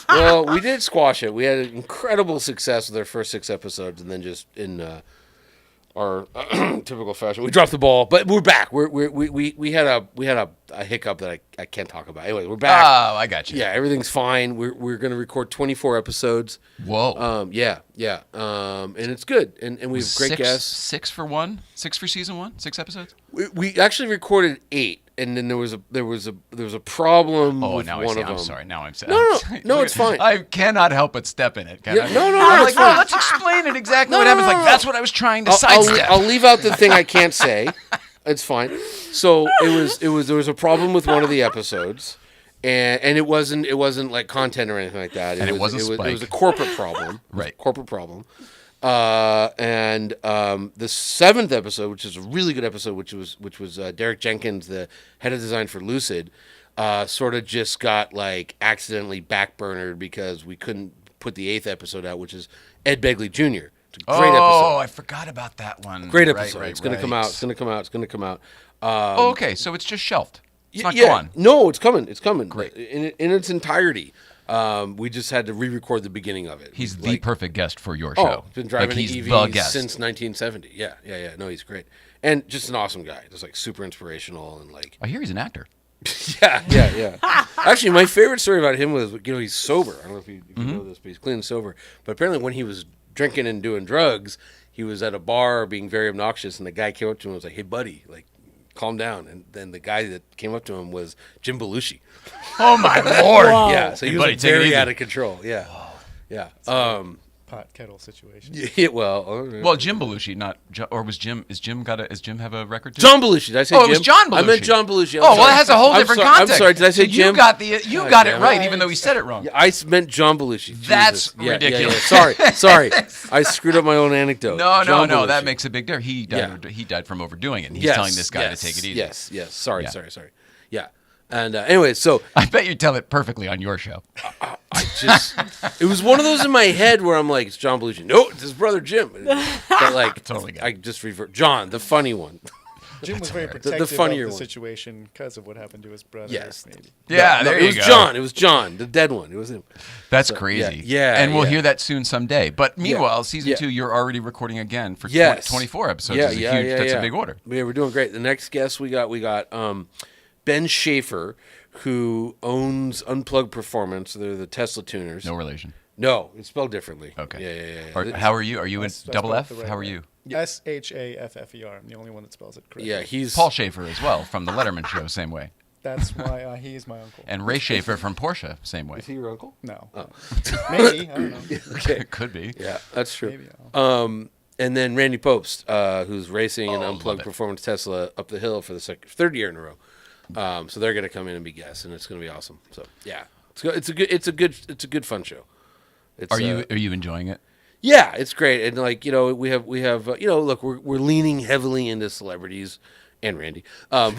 Well, we did squash it. We had incredible success with our first 6 episodes, and then just in our typical fashion, we dropped the ball. But we're back. We had a hiccup that I can't talk about. Anyway, we're back. Oh, I got you. Yeah, everything's fine. We're going to record 24 episodes. Whoa. Yeah. And it's good. And we have great guests. 6 for season 1? 6 episodes? We actually recorded 8, and then there was a problem Oh, with now one I see. of them. I'm sorry. Now I'm sad. No, it's fine. I cannot help but step in it. Can Yeah, I? no, I'm it's like, fine. let's explain it exactly No, what no, happens. no, Like no. that's what I was trying to I'll sidestep. leave out the thing I can't say. It's fine. So there was a problem with one of the episodes, and it wasn't like content or anything like that. And it wasn't it was a Spike. corporate problem. Right. Corporate problem. And the 7th episode, which is a really good episode, which was Derek Jenkins, the head of design for Lucid, sort of just got like accidentally backburnered because we couldn't put the 8th episode out, which is Ed Begley Jr. It's a great episode. Oh, I forgot about that one. Great Right, episode. right, It's gonna come right. out. It's gonna come out. Oh, okay. So it's just shelved. It's not yeah. gone. No, it's coming. It's coming. Great. In its entirety. We just had to re-record the beginning of it. He's the perfect guest for your Oh, show. been driving like he's an the EV guest. since 1970. Yeah. No, he's great, and just an awesome guy. Just like super inspirational and like. I hear he's an actor. Yeah. Actually, my favorite story about him was he's sober. I don't know if you know this, but he's clean and sober. But apparently, when he was drinking and doing drugs, he was at a bar being very obnoxious, and the guy came up to him and was like, "Hey, buddy, like, calm down." And then the guy that came up to him was Jim Belushi. Oh my lord! Yeah, so he Hey, was buddy, like, take it very easy. out of control. Yeah. Pot kettle situation. Yeah, well, Well, Jim Belushi, not or was Jim? Is Jim have a record too? John Belushi. Did I say Oh, Jim? it was John Belushi. I meant John Belushi. I'm Oh, well, sorry. it has a whole I'm different sorry- context. I'm sorry. Did I say So Jim? You got it damn it. right, even though he said it wrong. Yeah, I meant John Belushi. That's Jesus. Yeah, ridiculous. Yeah. Sorry. I screwed up my own anecdote. No, John no, Belushi. that makes a big difference. He died. Yeah. He died from overdoing it. And he's Yes, telling this guy yes, to take it easy. Yes. Sorry. Yeah. Sorry. Yeah. And anyway, so I bet you tell it perfectly on your show. it was one of those in my head where I'm like, it's John Belushi. No, it's his brother Jim. But like, Totally get it. I just revert. John, the funny one. Jim was very hilarious. protective funnier of the one. situation because of what happened to his brother. Yes. Maybe. Yeah, No, there it you was go. John. It was John, the dead one. It was him. That's So, crazy. yeah, and we'll yeah. hear that soon someday. But meanwhile, season Yeah. 2, you're already recording again for Yes. 24 episodes. Yeah, Is a yeah, huge, yeah, that's yeah. a big order. Yeah, we're doing great. The next guest we got Ben Schaefer, who owns Unplugged Performance. They're the Tesla tuners. No relation. No, it's spelled differently. Okay. Yeah. How are you? Are you in I double spelled F? it the right How are way. you? SHAFFER. I'm the only one that spells it correctly. Yeah, he's Paul Schaefer as well from the Letterman show, same way. That's why he is my uncle. And Ray Schaefer from Porsche, same way. Is he your uncle? No. Oh. Maybe. I don't know. Okay. It could be. Yeah, that's true. Maybe. And then Randy Popst, who's racing an love Unplugged it. Performance Tesla up the hill for the third year in a row. So they're going to come in and be guests, and it's going to be awesome. So yeah, it's a good fun show. It's, Are you enjoying it? Yeah, it's great, and like we have look, we're leaning heavily into celebrities and Randy, but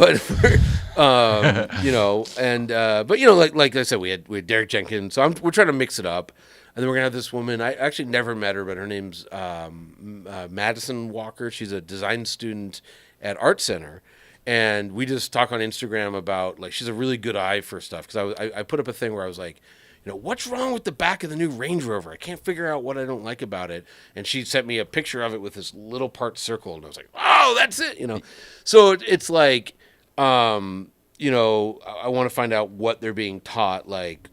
like I said, we had Derek Jenkins, so we're trying to mix it up, and then we're gonna have this woman. I actually never met her, but her name's Madison Walker. She's a design student at Art Center. And we just talk on Instagram about, like, she's a really good eye for stuff. Because I put up a thing where I was like, what's wrong with the back of the new Range Rover? I can't figure out what I don't like about it. And she sent me a picture of it with this little part circle. And I was like, oh, that's it, So it's like, I want to find out what they're being taught. Like,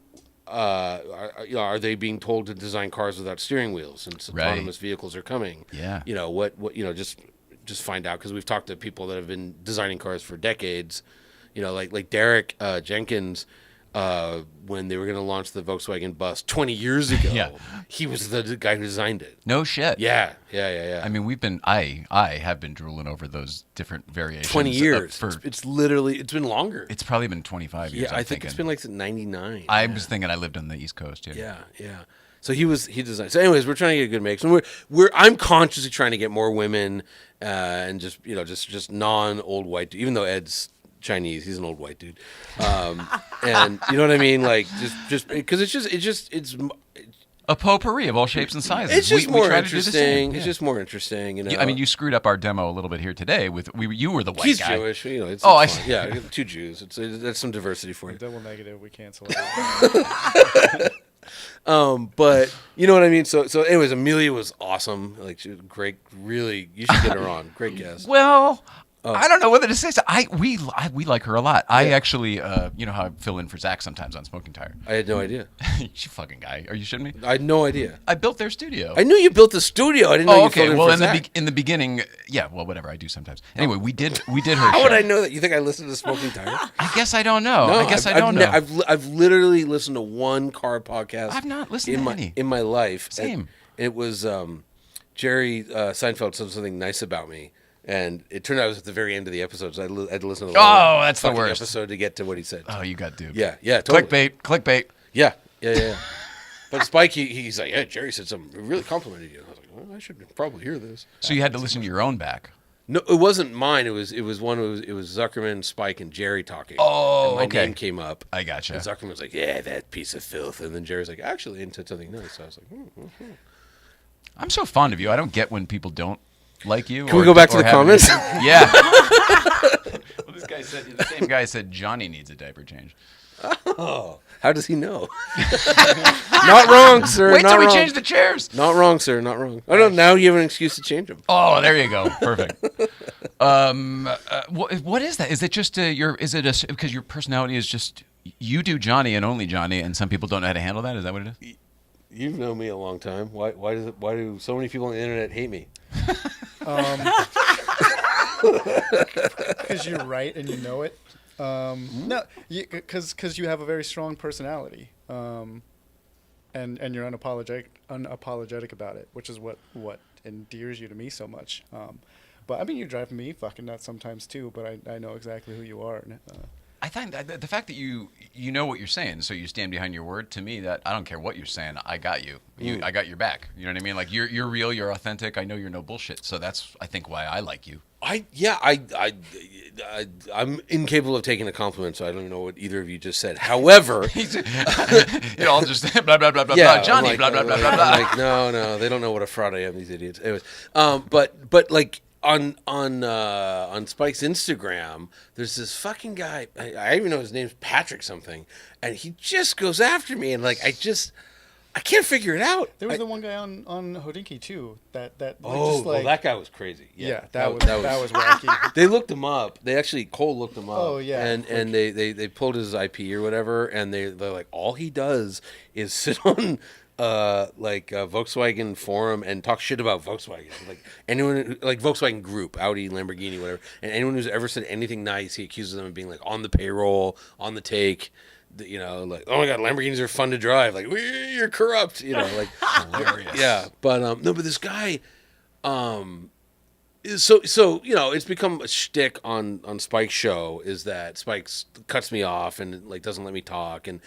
are they being told to design cars without steering wheels since autonomous vehicles are coming? Yeah. Just find out, because we've talked to people that have been designing cars for decades, like Derek Jenkins, when they were going to launch the Volkswagen Bus 20 years ago. Yeah. He was the guy who designed it. No shit. Yeah. I mean, I have been drooling over those different variations. 20 years. For, it's been longer. It's probably been 25 years. Yeah, I think it's been like 99. I was thinking I lived on the East Coast. Yeah. So he designed. So anyways, we're trying to get a good mix, and I'm consciously trying to get more women, and just non-old white. Even though Ed's Chinese, he's an old white dude, and you know what I mean. Like just because it's a potpourri of all shapes and sizes. It's just more try to do the interesting. same. It's Yeah. just more interesting. I mean, you screwed up our demo a little bit here today. You were the white He's guy. Jewish. It's I fine. Yeah, 2 Jews. That's some diversity for you. Double negative. We cancel it. But you know what I mean. So anyways, Amelia was awesome. Like, she was great. Really, you should get her on. Great guest. Well, I don't know whether to say so. We like her a lot. I actually, you know how I fill in for Zach sometimes on Smoking Tire. I had no idea. You fucking guy. Are you shitting me? I had no idea. I built their studio. I knew you built the studio. I didn't know you okay. filled in Well, for Zach. in the beginning, yeah. Well, whatever. I do sometimes. Anyway, we did her. How show. would I know that? You think I listened to Smoking Tire? I guess I don't know. No, I guess I don't know. I've literally listened to one car podcast. I've not listened to any in my life. Same. It was Jerry Seinfeld said something nice about me. And it turned out it was at the very end of the episode, so I had to listen to the whole that's the fucking worst episode to get to what he said. Oh, you got duped. Yeah, totally. Clickbait. Yeah. But Spike, he's like, yeah, Jerry said something, really complimented you. I was like, well, I should probably hear this. So you had to listen to your own back. No, it wasn't mine. It was Zuckerman, Spike, and Jerry talking. Oh, and my okay. name came up. I gotcha. And Zuckerman was like, yeah, that piece of filth. And then Jerry's like, actually, and said something nice. So I was like, I'm so fond of you. I don't get when people don't like you. Can we go back to the comments? Yeah. Well, this guy said, the same guy said Johnny needs a diaper change. Oh, how does he know? Not wrong, sir. Wait not till we wrong. change the chairs. Not wrong, sir. Not wrong. I don't know. Now you have an excuse to change them. Oh, there you go. Perfect. What is that? Is it just because your personality is just you do Johnny and only Johnny, and some people don't know how to handle that? Is that what it is? You've known me a long time. Why do so many people on the internet hate me? Because you're right and you know it. No, because you have a very strong personality, and you're unapologetic about it, which is what endears you to me so much. But I mean, you drive me fucking nuts sometimes too. But I know exactly who you are. And, I think that the fact that you know what you're saying, so you stand behind your word. To me, that I don't care what you're saying, I got you. I got your back. You know what I mean? Like you're real, you're authentic. I know you're no bullshit. So that's I think why I like you. I'm incapable of taking a compliment, so I don't even know what either of you just said. However, it all just blah blah blah blah yeah, blah. Johnny like, blah blah blah blah I'm blah. like no, they don't know what a fraud I am. These idiots. Anyways, but like on Spike's Instagram, there's this fucking guy. I even know his name's Patrick something, and he just goes after me, and like I can't figure it out. There was the one guy on Hodinky too. That that guy was crazy. Yeah, that was wacky. They looked him up. They actually Cole looked him up. Oh yeah, and they pulled his IP or whatever, and they're like, all he does is sit on like a Volkswagen forum and talk shit about Volkswagen. Like anyone, like Volkswagen Group, Audi, Lamborghini, whatever, and anyone who's ever said anything nice, he accuses them of being like on the payroll, on the take. You know, like, oh my God, Lamborghinis are fun to drive. Like, you're corrupt. You know, like Hilarious. yeah. But no, but this guy, so you know, it's become a shtick on Spike's show is that Spike cuts me off and like doesn't let me talk, and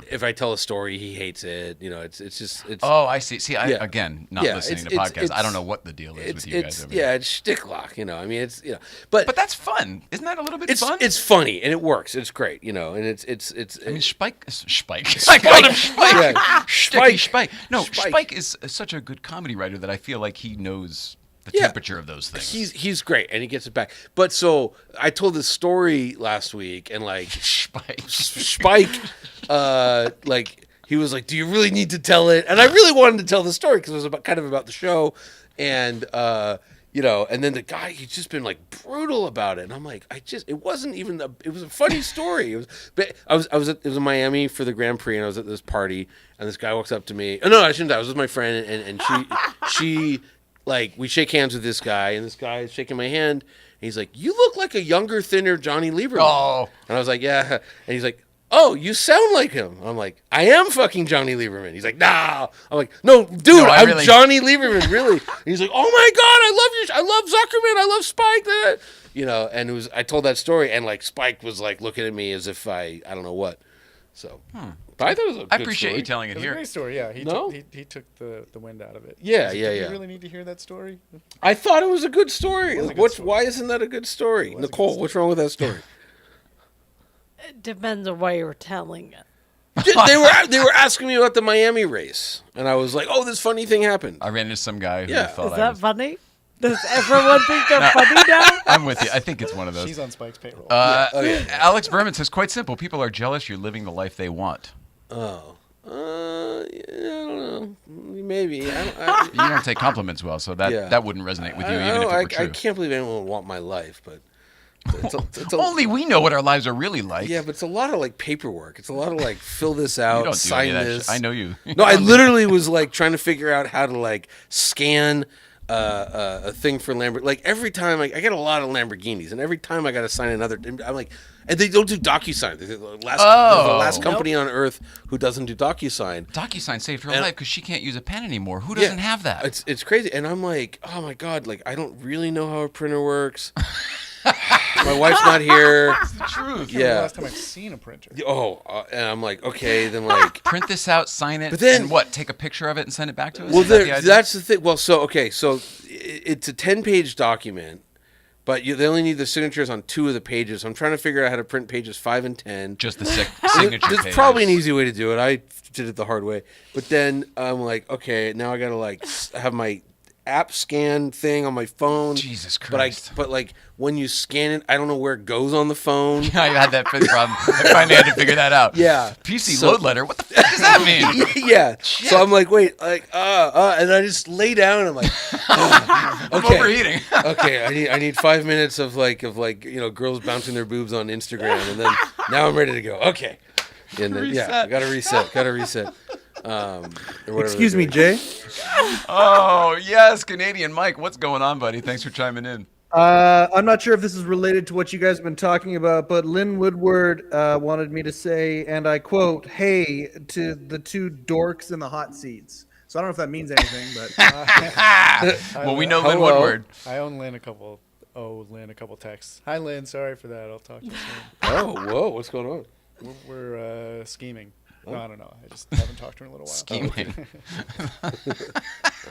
if I tell a story, he hates it. You know, it's just. Oh, I see. See, Yeah. Again, not listening to podcasts. I don't know what the deal is with you guys over there. It's shtick lock. You know, I mean, it's but that's fun. Isn't that a little bit fun? It's funny and it works. It's great. You know, and it's. I mean, Spike. I called him Spike. Yeah. Spike. No, Spike is such a good comedy writer that I feel like he knows the temperature of those things. He's great, and he gets it back. But so I told this story last week, and like Spike, like he was like, "Do you really need to tell it?" And I really wanted to tell the story because it was kind of about the show, and you know, and then the guy, he's just been like brutal about it, and I'm like, it wasn't even it was a funny story. It was in Miami for the Grand Prix, and I was at this party, and this guy walks up to me. Oh no, I shouldn't. I was with my friend, and she. Like, we shake hands with this guy, and this guy is shaking my hand, and he's like, "You look like a younger, thinner Jonny Lieberman." Oh. And I was like, "Yeah." And he's like, "Oh, you sound like him." And I'm like, "I am fucking Jonny Lieberman." He's like, "Nah." I'm like, "No, dude, I'm Jonny Lieberman, really." And he's like, "Oh my God, I love Zuckerman, I love Spike." You know, and I told that story, and like Spike was like looking at me as if I don't know what. So, but I thought it was a good I appreciate story. you telling it It was here. a great story. Yeah, he took the wind out of it. Yeah, Do yeah. you really need to hear that story? I thought it was a good story. It was a good Why isn't that a good story? Nicole, what's wrong with that story? It depends on why you're telling it. They were asking me about the Miami race, and I was like, "Oh, this funny thing happened." I ran into some guy who Yeah. thought Is I that was... funny? Does everyone think they're funny now? I'm with you. I think it's one of those. She's on Spike's payroll. Alex Berman says, quite simple. People are jealous you're living the life they want. Oh, I don't know. Maybe. You don't take compliments well, so that wouldn't resonate with you, even if it were true. I can't believe anyone would want my life, but only we know what our lives are really like. Yeah, but it's a lot of like paperwork. It's a lot of like fill this out, You don't do sign any of that this. shit. I know you. No, I literally was like trying to figure out how to like scan a thing for Lamborghini. Like every time, I get a lot of Lamborghinis, and every time I got to sign another, I'm like, and they don't do DocuSign. They're the last company on earth who doesn't do DocuSign. DocuSign saved her life because she can't use a pen anymore. Who doesn't have that? It's crazy, and I'm like, oh my God, like I don't really know how a printer works. My wife's not here. It's the truth. Yeah. The last time I've seen a printer. And I'm like, okay, then like print this out, sign it, but then, and what? Take a picture of it and send it back to us? Well, Is that's the thing. Well, so it's a 10-page document, but they only need the signatures on 2 of the pages. So I'm trying to figure out how to print pages 5 and 10. Just the signature There's pages. probably an easy way to do it. I did it the hard way. But then I'm like, okay, now I got to like have my app scan thing on my phone. Jesus Christ. But like when you scan it, I don't know where it goes on the phone. I had that problem. I finally had to figure that out. Yeah. PC load letter. What the fuck does that mean? Yeah. Shit. So I'm like, wait, like, and I just lay down. And I'm like, I'm overheating. Okay, I need 5 minutes of like girls bouncing their boobs on Instagram, and then now I'm ready to go. Okay. And then, I gotta reset. Excuse me, Jay. Oh yes, Canadian Mike. What's going on, buddy? Thanks for chiming in. I'm not sure if this is related to what you guys have been talking about, but Lynn Woodward wanted me to say, and I quote, "Hey" to the 2 dorks in the hot seats. So I don't know if that means anything, but well, we know Lynn Woodward. I owe Lynn a couple texts. Hi, Lynn. Sorry for that. I'll talk to you soon. Oh, whoa! What's going on? We're scheming. No, I don't know. I just haven't talked to her in a little while. Scheming.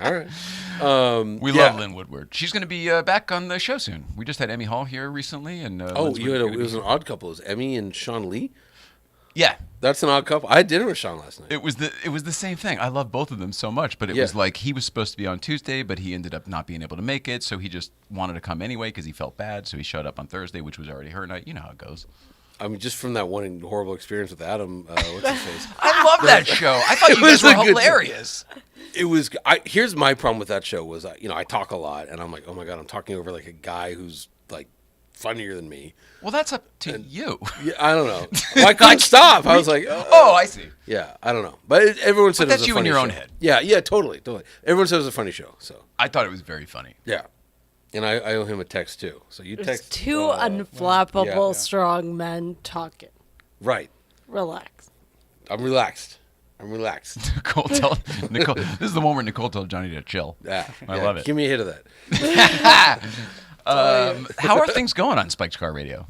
All right. We love Lynn Woodward. She's going to be back on the show soon. We just had Emmy Hall here recently, and it was an odd couple. It was Emmy and Sean Lee. Yeah. That's an odd couple. I had dinner with Sean last night. It was the same thing. I love both of them so much, but it Yeah. was like he was supposed to be on Tuesday, but he ended up not being able to make it, so he just wanted to come anyway because he felt bad, so he showed up on Thursday, which was already her night. You know how it goes. I mean, just from that one horrible experience with Adam, what's his face? I love that show. I thought you guys was a were good show. hilarious. It was. Here's my problem with that show was, I talk a lot, and I'm like, oh my god, I'm talking over like a guy who's like funnier than me. Well, that's up to you. Yeah, I don't know. Well, I couldn't stop. I was like, Oh, I see. yeah, I don't know. But everyone said But it was that's a you in funny your own show. head. Yeah, totally. Everyone said it was a funny show. So I thought it was very funny. yeah, and I owe him a text too. So you It's text two yeah. unflappable, Yeah. strong men talking. right. Relax. I'm relaxed. Nicole, this is the one where Nicole told Johnny to chill. Yeah, I yeah, love it. Give me a hit of that. How are things going on Spiked Car Radio?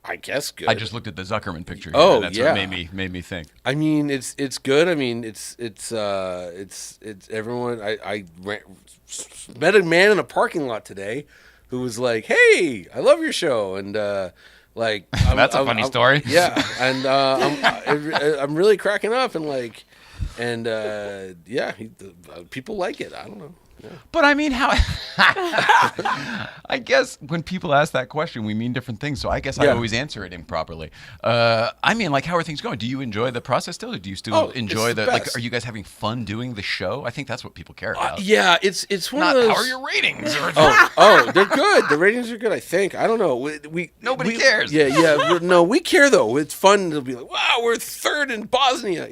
I guess good. I just looked at the Zuckerman picture here, Oh, and that's yeah. what made me think. I mean, it's good. I mean, it's everyone. I met a man in a parking lot today who was like, "Hey, I love your show," and like That's a funny story. Yeah, and I'm really cracking up, and like, and yeah, people like it. I don't know. Yeah. But I mean, how? I guess when people ask that question, we mean different things. So I guess I Yeah. always answer it improperly. I mean, like, how are things going? Do you enjoy the process still, or do you still enjoy it's the like? best. Are you guys having fun doing the show? I think that's what people care about. Yeah, it's one Not of those. how are your ratings? Or They're good. The ratings are good. I think. I don't know. We Nobody cares. Yeah. No, we care though. It's fun to be like, wow, we're third in Bosnia.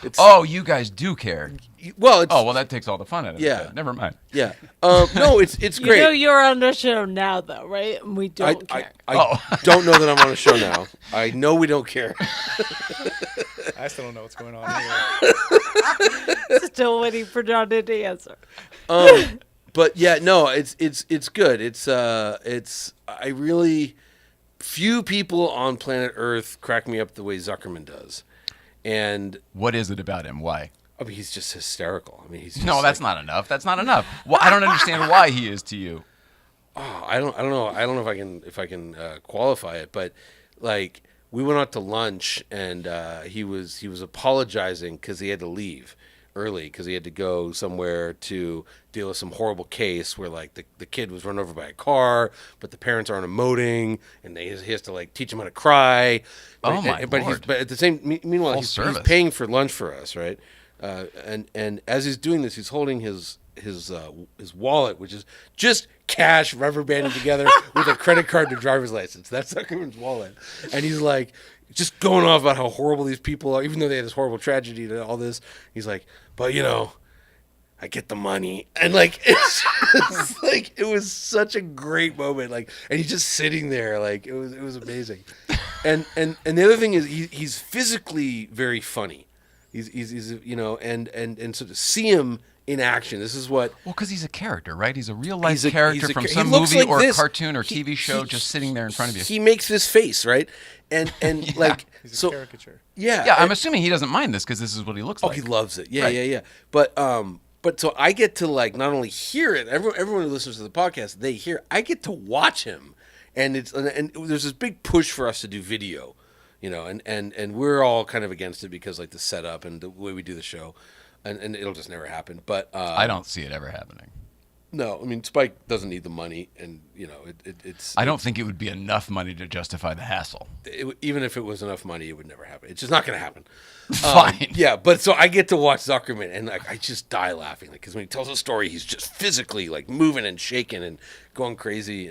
It's Oh, you guys do care. well. It's, Oh, well, that takes all the fun out of it. Yeah. then. Never mind. yeah. No, it's You great. know you're on the show now, though, right? And we don't care. I don't know that I'm on a show now. I know we don't care. I still don't know what's going on here. Still waiting for Johnny to answer. But yeah, no, it's good. It's I really few people on planet Earth crack me up the way Zuckerman does, and What is it about him? Why? I mean he's just hysterical. I mean he's just No, that's not enough. That's not enough. Well, I don't understand why he is to you. I don't know if I can qualify it, but like we went out to lunch and he was apologizing because he had to leave early because he had to go somewhere to deal with some horrible case where like the kid was run over by a car, but the parents aren't emoting and he has to like teach him how to cry. Oh, my Lord. But at the same meanwhile he's service. paying for lunch for us, right? And as he's doing this, he's holding his wallet, which is just cash rubber banded together with a credit card and a driver's license. That's Zuckerman's wallet, and he's like just going off about how horrible these people are, even though they had this horrible tragedy and all this. He's like, but I get the money, and like it's just, like it was such a great moment. Like, and he's just sitting there, like it was amazing. And the other thing is he's physically very funny. He's and so to see him in action, this is what. Well, because he's a character, right? He's a real life He's character from he some looks movie like or this. cartoon or TV show just sitting there in front of you. He makes this face, right? And Yeah. like He's so a caricature. yeah. Yeah, I'm and- assuming he doesn't mind this because this is what he looks Oh, like. he loves it. Yeah, Right. yeah. But so I get to like not only hear it. Everyone who listens to the podcast, they hear. I get to watch him, and and there's this big push for us to do video, and we're all kind of against it because like the setup and the way we do the show, and it'll just never happen. But I don't see it ever happening. No, I mean Spike doesn't need the money, and it's. I don't think it would be enough money to justify the hassle. Even if it was enough money, it would never happen. It's just not going to happen. Fine. Yeah, but so I get to watch Zuckerman, and like I just die laughing, like because when he tells a story, he's just physically like moving and shaking and going crazy,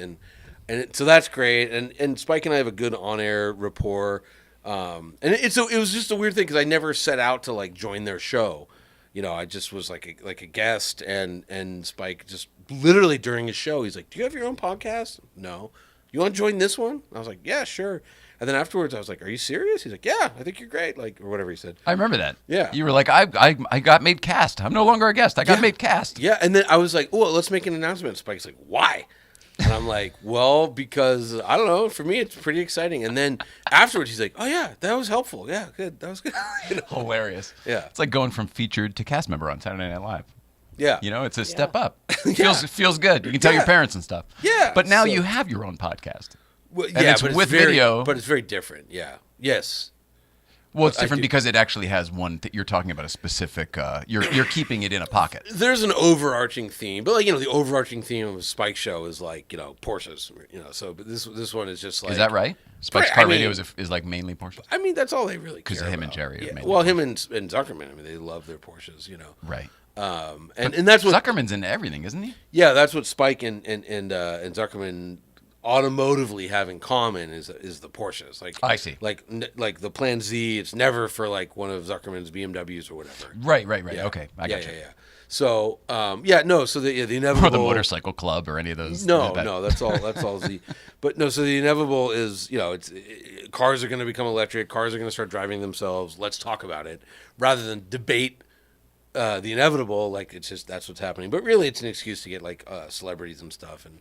so that's great. And Spike and I have a good on-air rapport. And it was just a weird thing because I never set out to like join their show. I just was like a guest, and Spike just literally during his show, he's like, "Do you have your own podcast?" "No." "You want to join this one?" I was like, "Yeah, sure." And then afterwards, I was like, "Are you serious?" He's like, "Yeah, I think you're great," like or whatever he said. I remember that. Yeah. You were like, I got made cast. I'm no longer a guest. I got made cast. Yeah, and then I was like, "Oh, let's make an announcement." Spike's like, "Why?" And I'm like, "Well, because I don't know. For me, it's pretty exciting." And then afterwards, he's like, "Oh yeah, that was helpful. Yeah, good. That was good." Hilarious. Yeah. It's like going from featured to cast member on Saturday Night Live. Yeah. It's a step up. Yeah. Feels good. You can tell your parents and stuff. Yeah, But now so- you have your own podcast. Well, And it's with video. but it's very different. Yeah. Yes. Well, it's But I different do- because it actually has one. You're talking about a specific. You're keeping it in a pocket. There's an overarching theme, but like the overarching theme of a Spike show is like Porsches, So, but this one is just like. Is that right? Spike's I Car mean- Radio is like mainly Porsche. I mean, that's all they really care Because him and about. Jerry are Yeah. mainly Well, him and Zuckerman. I mean, they love their Porsches. Right. And that's what Zuckerman's into everything, isn't he? Yeah, that's what Spike and Zuckerman automotively have in common is the Porsches. Like I see. Like the Plan Z, it's never for like one of Zuckerman's BMWs or whatever. Right. Yeah. Okay, I got you. Yeah. So so the inevitable Or the Motorcycle Club or any of those. No, that's all Z. But no, so the inevitable is cars are going to become electric. Cars are going to start driving themselves. Let's talk about it rather than debate the inevitable. Like it's just that's what's happening. But really, it's an excuse to get like celebrities and stuff and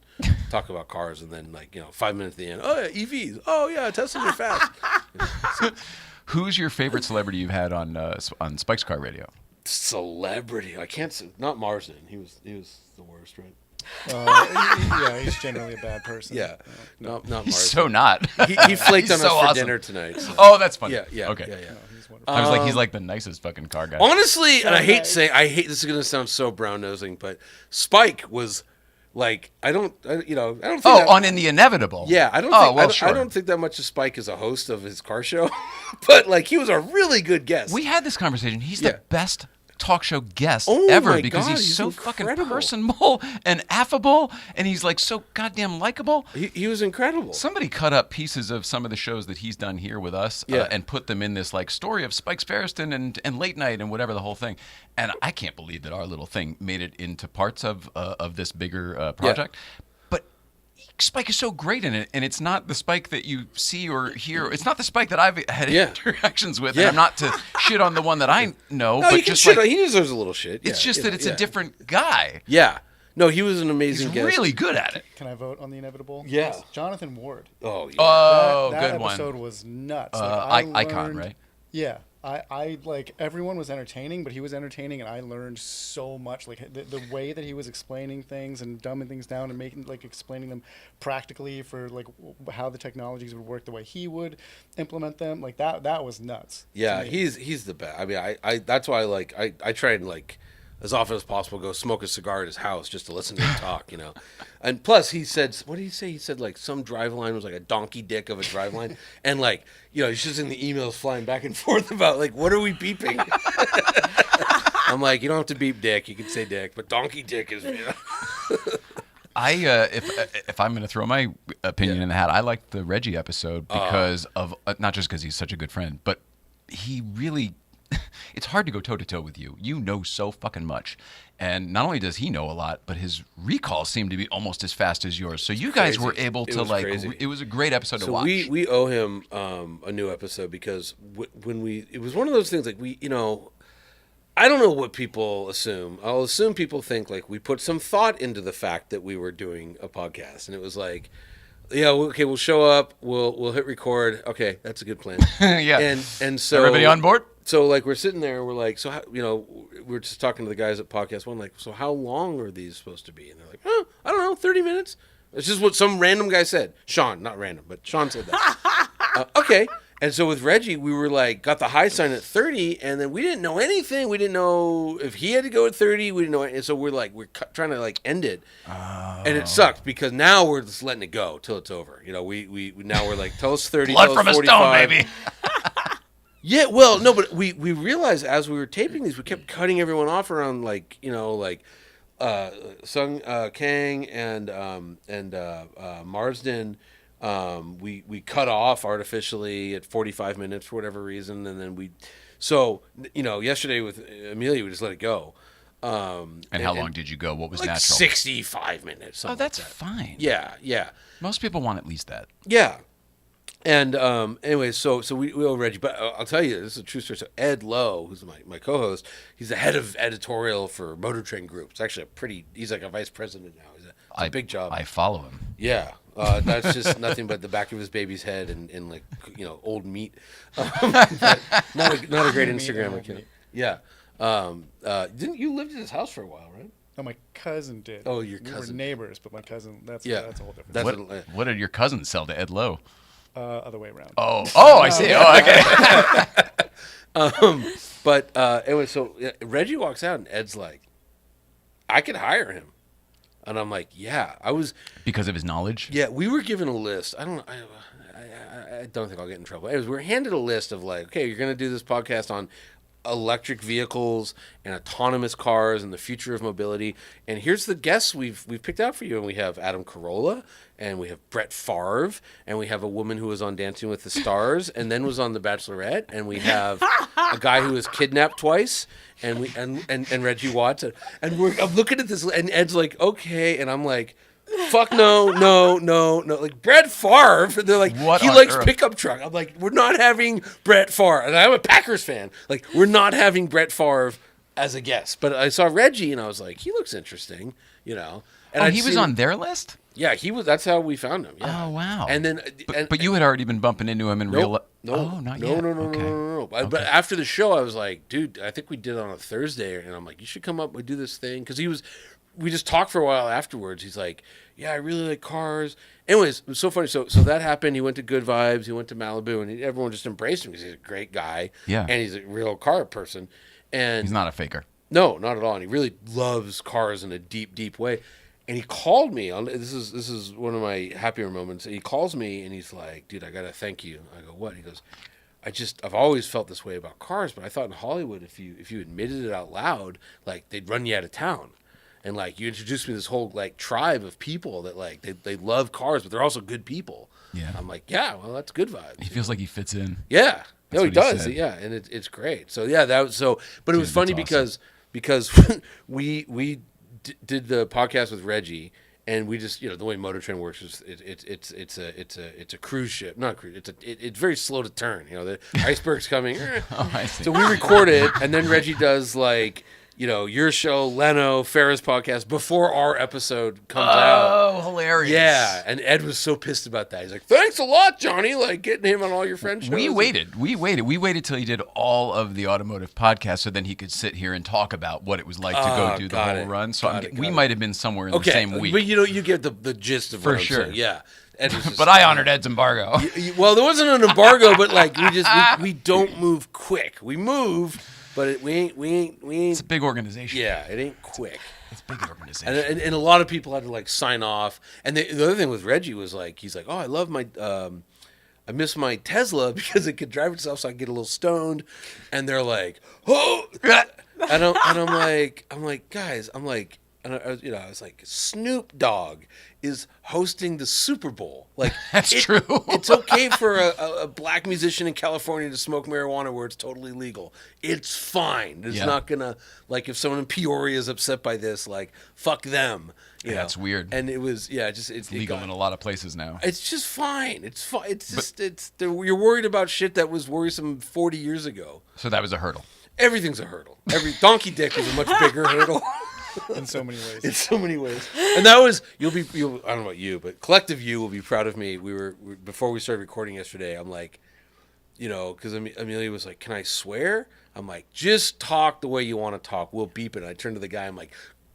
talk about cars, and then 5 minutes at the end. Oh yeah, EVs. Oh yeah, Teslas are fast. Who's your favorite celebrity you've had on Spike's Car Radio? Celebrity. I can't say not Marsden. He was the worst, right? Yeah, he's generally a bad person. Yeah, not Marsden. He's so not. He flaked He's on us so for awesome. dinner tonight. So. Oh, that's funny. Yeah. Okay. Yeah. He's wonderful. I was like, he's like the nicest fucking car guy. Honestly, and I hate this is gonna sound so brown nosing, but Spike was like I don't think that, on In the Inevitable. Yeah, I don't Oh, think, well, I sure. don't think that much of Spike as a host of his car show, but like he was a really good guest. We had this conversation. He's Yeah. the best talk show guest Oh ever my because God, he's so incredible. fucking personable and affable, and he's like so goddamn likable. He was incredible. Somebody cut up pieces of some of the shows that he's done here with us Yeah. and put them in this like story of Spike's Ferriston and late night and whatever the whole thing. And I can't believe that our little thing made it into parts of this bigger project. But Spike is so great in it, and it's not the Spike that you see or hear. It's not the Spike that I've had interactions with. Yeah. And I'm not to shit on the one that I know, No, but you can just shit like, on, he deserves a little shit. it's Yeah, just you that know, it's yeah. a different guy. Yeah. No, he was an He's amazing guest. really good at it. Can I vote on the inevitable? Yeah. It's Jonathan Ward. Oh yeah. Oh, that good one. episode was nuts. Like, Icon, learned- right? Yeah. I like everyone was entertaining, but he was entertaining, and I learned so much. Like the way that he was explaining things and dumbing things down and making explaining them practically for like how the technologies would work the way he would implement them. Like that was nuts. Yeah, to me. he's the best. I mean, I that's why I try and as often as possible go smoke a cigar at his house just to listen to him talk, And plus he said, what did he say? He said like some drive line was like a donkey dick of a drive line, and he's just in the emails flying back and forth about like what are we beeping? I'm like, you don't have to beep dick, you can say dick, but donkey dick is. If I'm going to throw my opinion in the hat, I liked the Reggie episode because of not just because he's such a good friend, but he really. It's hard to go toe to toe with you. You know so fucking much, and not only does he know a lot, but his recalls seem to be almost as fast as yours. So you guys were able to it was a great episode to watch. So we owe him a new episode because it was one of those things like I don't know what people assume. I'll assume people think like we put some thought into the fact that we were doing a podcast, and it was like, yeah, okay, we'll show up, we'll hit record. Okay, that's a good plan. Yeah, and so everybody on board. So like we're sitting there, we're like, so how, we're just talking to the guys at Podcast One, like, so how long are these supposed to be? And they're like, I don't know, 30 minutes. It's just what some random guy said. Sean, not random, but Sean said that. Okay. And so with Reggie, we were like, got the high sign at 30, and then we didn't know anything. We didn't know if he had to go at 30. We didn't know, and so we're trying to end it, and it sucked because now we're just letting it go till it's over. We now we're like, tell us 30, Blood tell from us a 45. stone, baby. Yeah, well, no, but we realized as we were taping these, we kept cutting everyone off around Sung Kang and Marsden. We cut off artificially at 45 minutes for whatever reason, and then yesterday with Amelia we just let it go. And how long did you go? What was natural? 65 minutes. Oh, that's fine. Yeah. Most people want at least that. Yeah. And anyway, so we owe Reggie, but I'll tell you, this is a true story. So Ed Lowe, who's my co-host, he's the head of editorial for Motor Trend Group. It's actually he's like a vice president now. It's a big job. I follow him. Yeah, that's just nothing but the back of his baby's head and old meat. Not a great Instagram account. Yeah. Didn't you lived at his house for a while, right? No, my cousin did. Oh, your We cousin. were neighbors, but my cousin, that's a whole different That's thing. What did your cousin sell to Ed Lowe? Other way around. I see. Oh, okay. But anyway, so Reggie walks out and Ed's like, I could hire him. And I'm like, yeah, I was. Because of his knowledge? Yeah, we were given a list. I don't think I'll get in trouble. Anyways, we were handed a list of like, okay, you're going to do this podcast on electric vehicles and autonomous cars and the future of mobility. And here's the guests we've picked out for you. And we have Adam Carolla, and we have Brett Favre, and we have a woman who was on Dancing with the Stars and then was on The Bachelorette, and we have a guy who was kidnapped twice, and Reggie Watts. And I'm looking at this, and Ed's like, okay, and I'm like, fuck no. Like Brett Favre, they're like, What he on likes earth? pickup truck. I'm like, we're not having Brett Favre. And I'm a Packers fan. Like, we're not having Brett Favre as a guest. But I saw Reggie and I was like, he looks interesting, you know. And He was on their list? Yeah, he was. That's how we found him. Yeah. Oh, wow. And then, But you had already been bumping into him in real life? No, Oh, not yet. No. Okay. But after the show, I was like, dude, I think we did it on a Thursday, and I'm like, you should come up and do this thing, because we just talked for a while afterwards. He's like, yeah, I really like cars. Anyways, it was so funny. So that happened. He went to Good Vibes. He went to Malibu, and everyone just embraced him because he's a great guy. Yeah. And he's a real car person. And He's not a faker. no, not at all. And he really loves cars in a deep, deep way. And he called me. This is one of my happier moments. He calls me and he's like, dude, I got to thank you. I go, what? He goes, I've always felt this way about cars, but I thought in Hollywood, if you admitted it out loud, like they'd run you out of town. And like you introduced me to this whole like tribe of people that like they love cars, but they're also good people. Yeah. I'm like, yeah, well, that's good vibes. He feels like he fits in. Yeah. No, what he he does. said. Yeah, and it's great. So yeah, that was so. But it was Dude, funny that's because we did the podcast with Reggie, and we just the way Motor Trend works is it's a cruise ship, not a cruise. It's very slow to turn. The iceberg's coming. I see. So we record it, and then Reggie does like. Your show, Leno, Farrah's podcast, before our episode comes out. Oh, hilarious. Yeah, and Ed was so pissed about that. He's like, thanks a lot, Johnny, like getting him on all your friend shows. We waited till he did all of the automotive podcasts so then he could sit here and talk about what it was like to go do the whole run. So we might have been somewhere in the same week. But you get the gist of For what I'm sure. saying. Yeah. Ed was just, But I honored Ed's embargo. Well, there wasn't an embargo, but like we don't move quick. We move, but we ain't. It's a big organization. Yeah, it ain't quick. It's a big organization. And a lot of people had to like sign off. And the other thing with Reggie was like, he's like, oh, I love my, I miss my Tesla because it could drive itself, so I could get a little stoned. And they're like, oh, and I'm like, guys, I was like, Snoop Dogg is hosting the Super Bowl. Like, That's true. It's okay for a black musician in California to smoke marijuana where it's totally legal. It's fine. It's not gonna, like, if someone in Peoria is upset by this, like, fuck them. That's weird. And it was, It's legal in a lot of places now. It's just fine. It's fine. It's just, you're worried about shit that was worrisome 40 years ago. So that was a hurdle. Everything's a hurdle. Every donkey dick is a much bigger hurdle. In so many ways. In so many ways. And that was, I don't know about you, but collective you will be proud of me. Before we started recording yesterday, I'm like, because Amelia was like, can I swear? I'm like, just talk the way you want to talk. We'll beep it. And I turned to the guy, I'm like,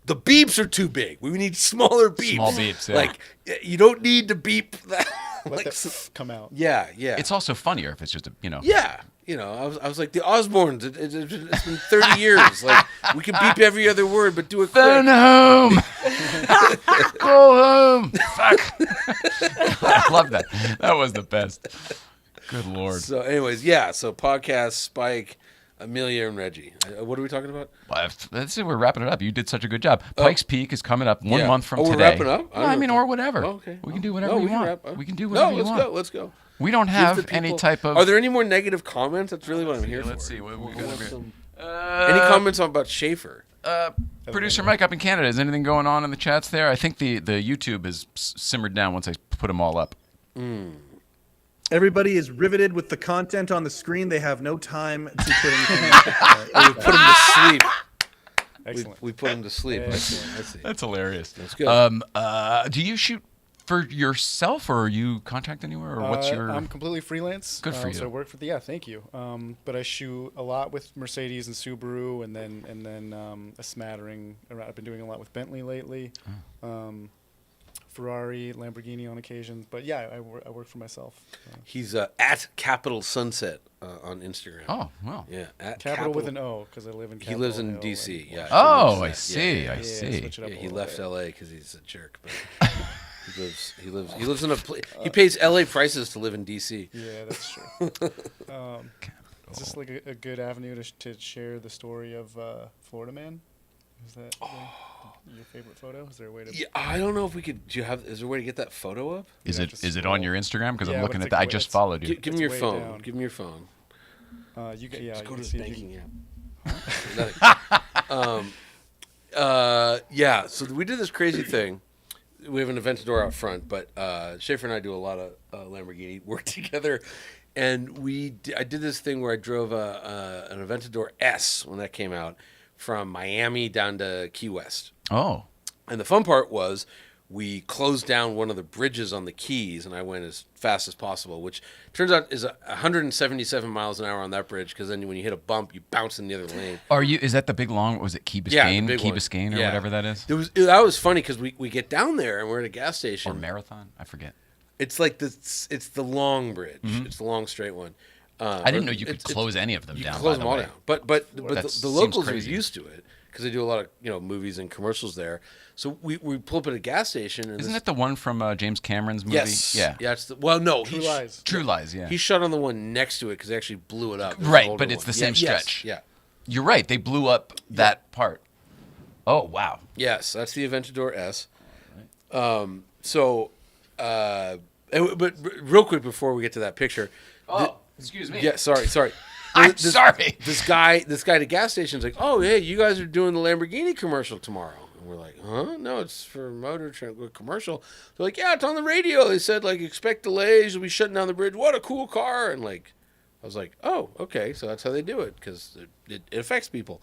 the beeps are too big. We need smaller beeps. Small beeps, yeah. Like, you don't need to beep that. Let that come out. Yeah. It's also funnier if it's just Yeah. I was like, the Osbournes, it's been 30 years. Like, we can beep every other word, but do it quick. Phone home. Go home. Fuck. I love that. That was the best. Good Lord. So anyways, so podcast, Spike, Amelia, and Reggie. What are we talking about? That's it. We're wrapping it up. You did such a good job. Pikes Peak is coming up 1 month from we're today. wrapping up? Or whatever. Oh, okay. We can do whatever you want. We can do whatever you want. Let's go. We don't have any type of... Are there any more negative comments? That's really what I'm here for. Let's see. What we got over here. Any comments about Schaefer? Producer Mike up in Canada, is anything going on in the chats there? I think the YouTube is simmered down once I put them all up. Everybody is riveted with the content on the screen. They have no time to put anything. We put them to sleep. Excellent. We put them to sleep. Yeah, Excellent. I see. That's hilarious. That's good. Do you shoot for yourself, or are you contract anywhere, or what's your... I'm completely freelance. Good for you. So I work for thank you. But I shoot a lot with Mercedes and Subaru, and then a smattering. I've been doing a lot with Bentley lately. Ferrari, Lamborghini on occasion. But yeah, I work for myself. He's at Capital Sunset on Instagram. Oh, wow. Yeah, at Capital with an O, because I live in He Capital lives in Hill D.C. and- Yeah. Oh, I Yeah, see. yeah, I yeah. see. switch it up Yeah, a he little left bit. L.A. because he's a jerk. But he lives in a he pays L.A. prices to live in D.C. Yeah, that's true. Is this like a good avenue to share the story of Florida Man? Is that your favorite photo? Is there a way to? Yeah, I don't know if we could. Is there a way to get that photo up? Is have it to is it on scroll. your Instagram? Because Yeah, I'm but looking it's at that. I like- just it's- followed you. Give me your way phone. down. Give me your phone. You get, yeah. Just you go to can the see if you banking can- app. Yeah. So we did this crazy thing. We have an Aventador out front, but Schaefer and I do a lot of Lamborghini work together, and I did this thing where I drove an Aventador S when that came out from Miami down to Key West. Oh, And the fun part was we closed down one of the bridges on the Keys, and I went as fast as possible, which turns out is 177 miles an hour on that bridge, because then when you hit a bump, you bounce in the other lane. is that the big long? Was it Key Yeah, the Biscayne? big Key one. Biscayne or Yeah. whatever that is? That was funny because we get down there and we're at a gas Or station. Marathon? I forget. It's like it's the long bridge. It's the long straight one. I didn't know you could close any of them You down. can close by them the all way. down. But the seems locals are crazy. used to it because they do a lot of movies and commercials there. So we pull up at a gas station. And Isn't that the one from James Cameron's movie? Yes. Yeah. Yeah. No. True Lies. True Lies. Yeah. He shot on the one next to it because they actually blew it up. It was an Right, older but it's one. the same Yeah, yes, stretch. Yeah. You're right. They blew up that part. Oh wow. Yes, that's the Aventador S. But real quick before we get to that picture. Excuse me. Yeah, sorry. I'm sorry. This guy at the gas station's like, "Oh, hey, you guys are doing the Lamborghini commercial tomorrow." And we're like, "Huh? No, it's for commercial." They're like, "Yeah, it's on the radio. They said like expect delays. You'll be shutting down the bridge. What a cool car!" And like, I was like, "Oh, okay, so that's how they do it because it affects people."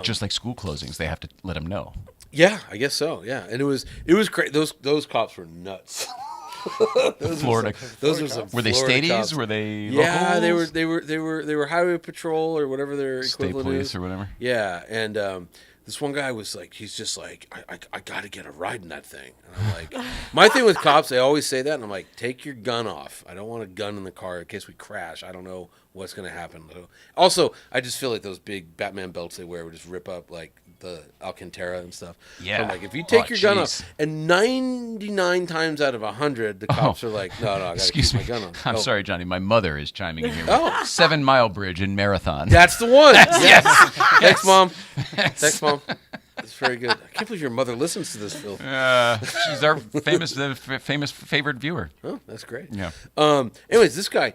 Just like school closings, they have to let them know. Yeah, I guess so. Yeah, and it was great. Those cops were nuts. Florida. Those were some Were they Florida stadies? cops. Were they? Yeah, locals? they were highway patrol or whatever their State equivalent police is. or whatever. Yeah, and this one guy was like, he's just like, I got to get a ride in that thing. And I'm like, my thing with cops, they always say that, and I'm like, take your gun off. I don't want a gun in the car in case we crash. I don't know what's gonna happen. Also, I just feel like those big Batman belts they wear would just rip up like the Alcantara and stuff. Yeah. So I'm like, if you take your gun jeez. off, and 99 times out of 100, the cops are like, no, I gotta Excuse keep me. my gun on. I'm Oh. sorry, Johnny. My mother is chiming in here. Oh. 7 Mile Bridge in Marathon. That's the one. Yes. Thanks, Mom. Thanks, Mom. That's very good. I can't believe your mother listens to this, Phil. She's our famous favorite viewer. Oh, that's great. Yeah. Anyways, this guy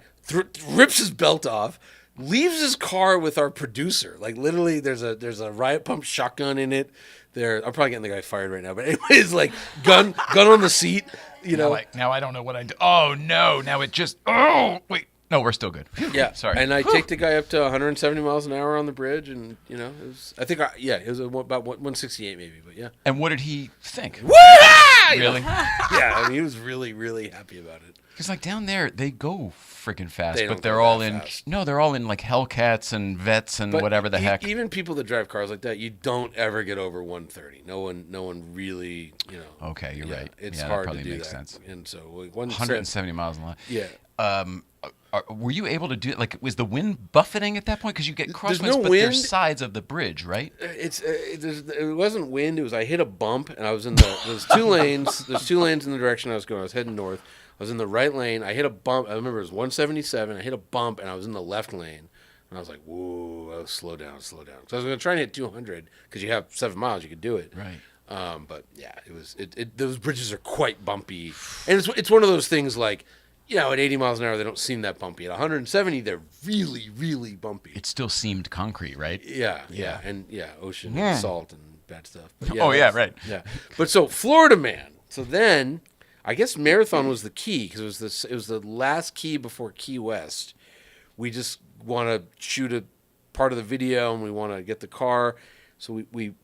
rips his belt off, leaves his car with our producer. Like literally, there's a riot pump shotgun in it. I'm probably getting the guy fired right now. But anyways, like gun on the seat. You know. Now I don't know what I do. Oh no! Now it just. Oh wait. No, we're still good. Yeah, Sorry. And I take the guy up to 170 miles an hour on the bridge, and it was. I think it was about 168 maybe, but yeah. And what did he think? Woo! Really? Yeah, I mean, he was really, really happy about it. Because like down there, they go freaking fast, They but don't they're go all that in. fast. No, they're all in like Hellcats and Vets and But whatever the heck. Even people that drive cars like that, you don't ever get over 130. No one really, Okay, you're right. It's Yeah, that hard probably to do makes that. sense. And so 170 miles an hour. Yeah. Were you able to do like? Was the wind buffeting at that point? Because you get crosswinds, no but wind. they're sides of the bridge, right? It wasn't wind. It was I hit a bump and I was in there's two lanes. There's two lanes in the direction I was going. I was heading north. I was in the right lane. I hit a bump. I remember it was 177. I hit a bump and I was in the left lane. And I was like, whoa, slow down. So I was going to try and hit 200 because you have 7 miles. You could do it. Right. But yeah, it was. Those bridges are quite bumpy, and it's one of those things like, at 80 miles an hour they don't seem that bumpy. At 170 they're really, really bumpy. It still seemed concrete, right? Yeah, and ocean and salt and bad stuff. But right. Yeah, but so Florida Man. So then, I guess Marathon was the key because it was the last key before Key West. We just want to shoot a part of the video and we want to get the car. So we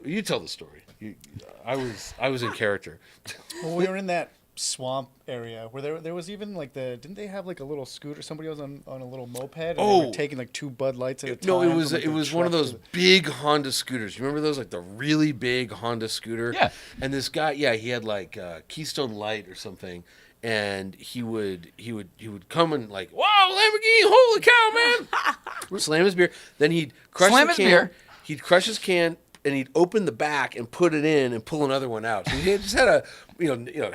you tell the story. I was in character. Well, we were in that swamp area where there was even like didn't they have like a little scooter? Somebody was on a little moped and they were taking like 2 Bud Lights at a time. No, it from, was like, it their was one of truck those to the- big Honda scooters. You remember those, like the really big Honda scooter? Yeah. And this guy, he had like Keystone Light or something, and he would come and like, wow, Lamborghini, holy cow, man! Slam his beer. Then he'd crush Slam the his can. beer. He'd crush his can. And he'd open the back and put it in and pull another one out. So he just had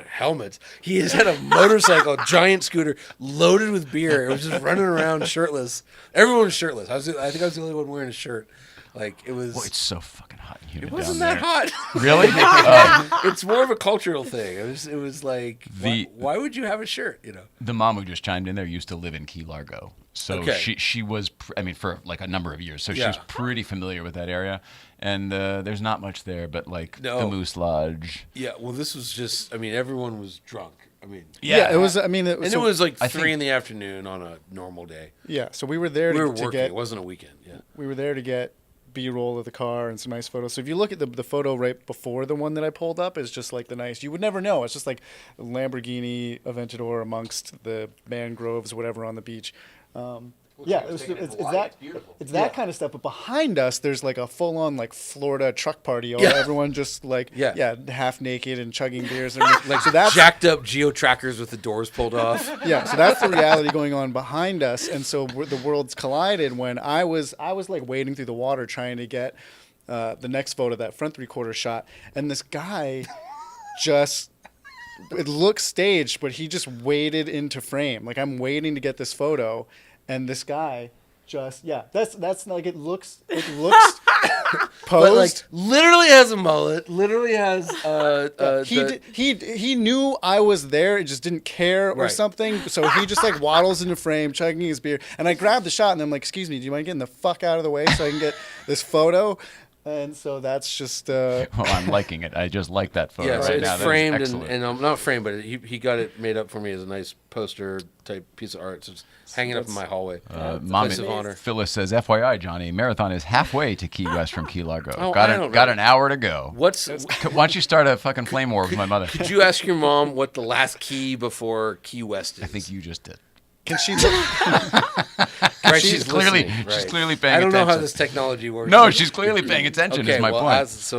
helmets. He just had a motorcycle, giant scooter, loaded with beer. It was just running around shirtless. Everyone was shirtless. I think I was the only one wearing a shirt. Like it was. Boy, it's so fucking hot and humid. It wasn't down that there. hot. Really? It's more of a cultural thing. It was like, why would you have a shirt? The mom who just chimed in there used to live in Key Largo, so Okay. she was for like a number of years, so she Yeah. was pretty familiar with that area. And there's not much there, but like No. the Moose Lodge. Yeah. Well, this was just. everyone was drunk. Yeah, it was. I mean, And it was like I 3 think- in the afternoon on a normal day. yeah. So we were there We were to working. get. It wasn't a weekend. Yeah. We were there to get B-roll of the car and some nice photos. So if you look at the photo right before the one that I pulled up, is just like the nice. You would never know. It's just like a Lamborghini Aventador amongst the mangroves, whatever, on the beach. Yeah, it's that kind of stuff. But behind us, there's like a full-on like Florida truck party. All everyone just like half naked and chugging beers. And Like so that's jacked up geo trackers with the doors pulled off. yeah. So that's the reality going on behind us, and so the worlds collided when I was like wading through the water trying to get the next photo, that front 3/4 shot, and this guy just. It looks staged, but he just waded into frame. Like I'm waiting to get this photo, and this guy just that's like it looks posed. But like literally has a mullet. Literally has He knew I was there. It just didn't care or Right. something. So he just like waddles into frame, chugging his beer. And I grabbed the shot, and I'm like, "Excuse me, do you mind getting the fuck out of the way so I can get this photo?" And so that's just. Well, I'm liking it. I just like that photo Yeah, so right it's now. That is framed excellent. and not framed, but he got it made up for me as a nice poster type piece of art. So it's hanging up in my hallway. Mom Place of honor. Phyllis says, "FYI, Johnny, marathon is halfway to Key West from Key Largo. Oh, got I don't got know. an hour to go. Why Why don't you start a fucking flame war with my mother? Could you ask your mom what the last key before Key West is? I think you just did. Can she? Right, she's clearly paying I don't know how attention. this technology works. No, she's clearly paying attention. Okay, is my well, point. yes.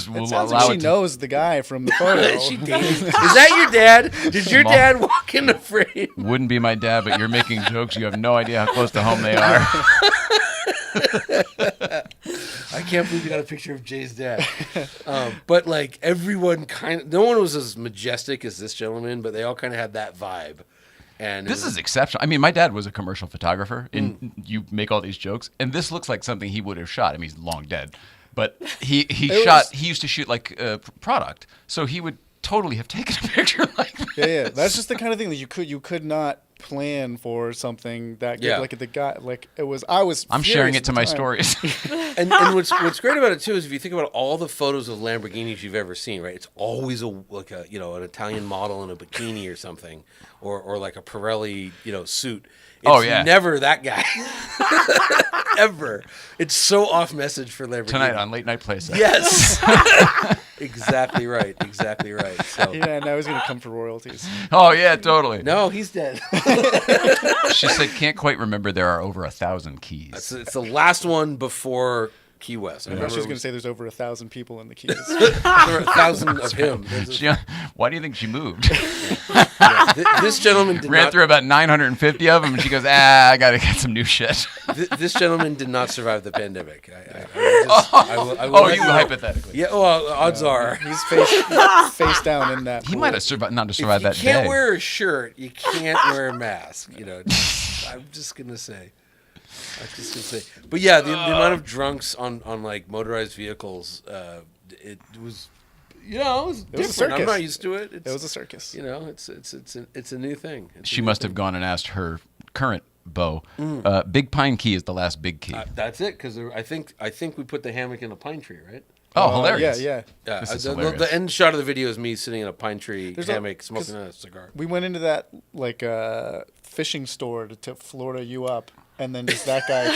We'll Sounds allow like she it. knows the guy from the photo. She dating? Is that your dad? Did your Small. dad walk in the frame? Wouldn't be my dad, but you're making jokes. You have no idea how close to home they are. I can't believe you got a picture of Jay's dad. But like everyone no one was as majestic as this gentleman, but they all kind of had that vibe. And This is exceptional. I mean, my dad was a commercial photographer, and you make all these jokes, and this looks like something he would have shot. I mean, he's long dead, but he used to shoot like product, so he would totally have taken a picture like this. Yeah. That's just the kind of thing that you could not plan for something that good. Yeah. Like the guy, like it was. I'm sharing furious it to at my the time. stories. And what's great about it too is if you think about all the photos of Lamborghinis you've ever seen, right? It's always an Italian model in a bikini or something, or like a Pirelli suit. It's never that guy. Ever. It's so off message for Lamborghini. Tonight on Late Night Playset. Yes. Exactly right. So Yeah, now he's gonna come for royalties. Oh yeah, totally. no, he's dead. She said, "Can't quite remember. There are over 1,000 keys." It's the last one before Key West. I I remember was just it gonna was- say there's over 1,000 people in the Keys. there were 1,000 of him. Why do you think she moved? This gentleman did Ran not. through about 950 of them, and she goes, I gotta get some new shit. This gentleman did not survive the pandemic. I will You hypothetically. Yeah. Well, odds are. He's face down in that. He pool. might have survived, not to If survive you that can't day. wear a shirt, you can't wear a mask. I'm just gonna say. But yeah, the amount of drunks on like motorized vehicles, it was, it was It was a different. I'm circus. not used to it. It was a circus. It's a new thing. She must have gone and asked her current beau. Big Pine Key is the last big key. That's it, because I think we put the hammock in a pine tree, right? Hilarious. Yeah. This is the hilarious. end shot of the video is me sitting in a pine tree There's hammock smoking a cigar. We went into that like fishing store to tip Florida you up, and then just that guy.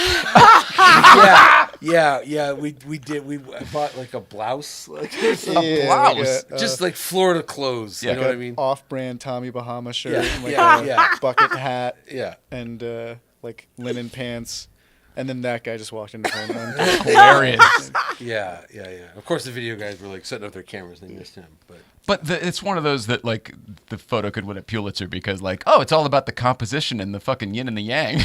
Yeah. We did. I bought like a blouse, like blouse? just like Florida clothes. Yeah. You know what I mean? Off-brand Tommy Bahama shirt, Yeah, and like yeah. a bucket hat, Yeah. and like linen pants. And then that guy just walked in the room. Hilarious. Yeah. Of course, the video guys were like setting up their cameras. They missed him, But it's one of those that like the photo could win a Pulitzer because like, oh, it's all about the composition and the fucking yin and the yang.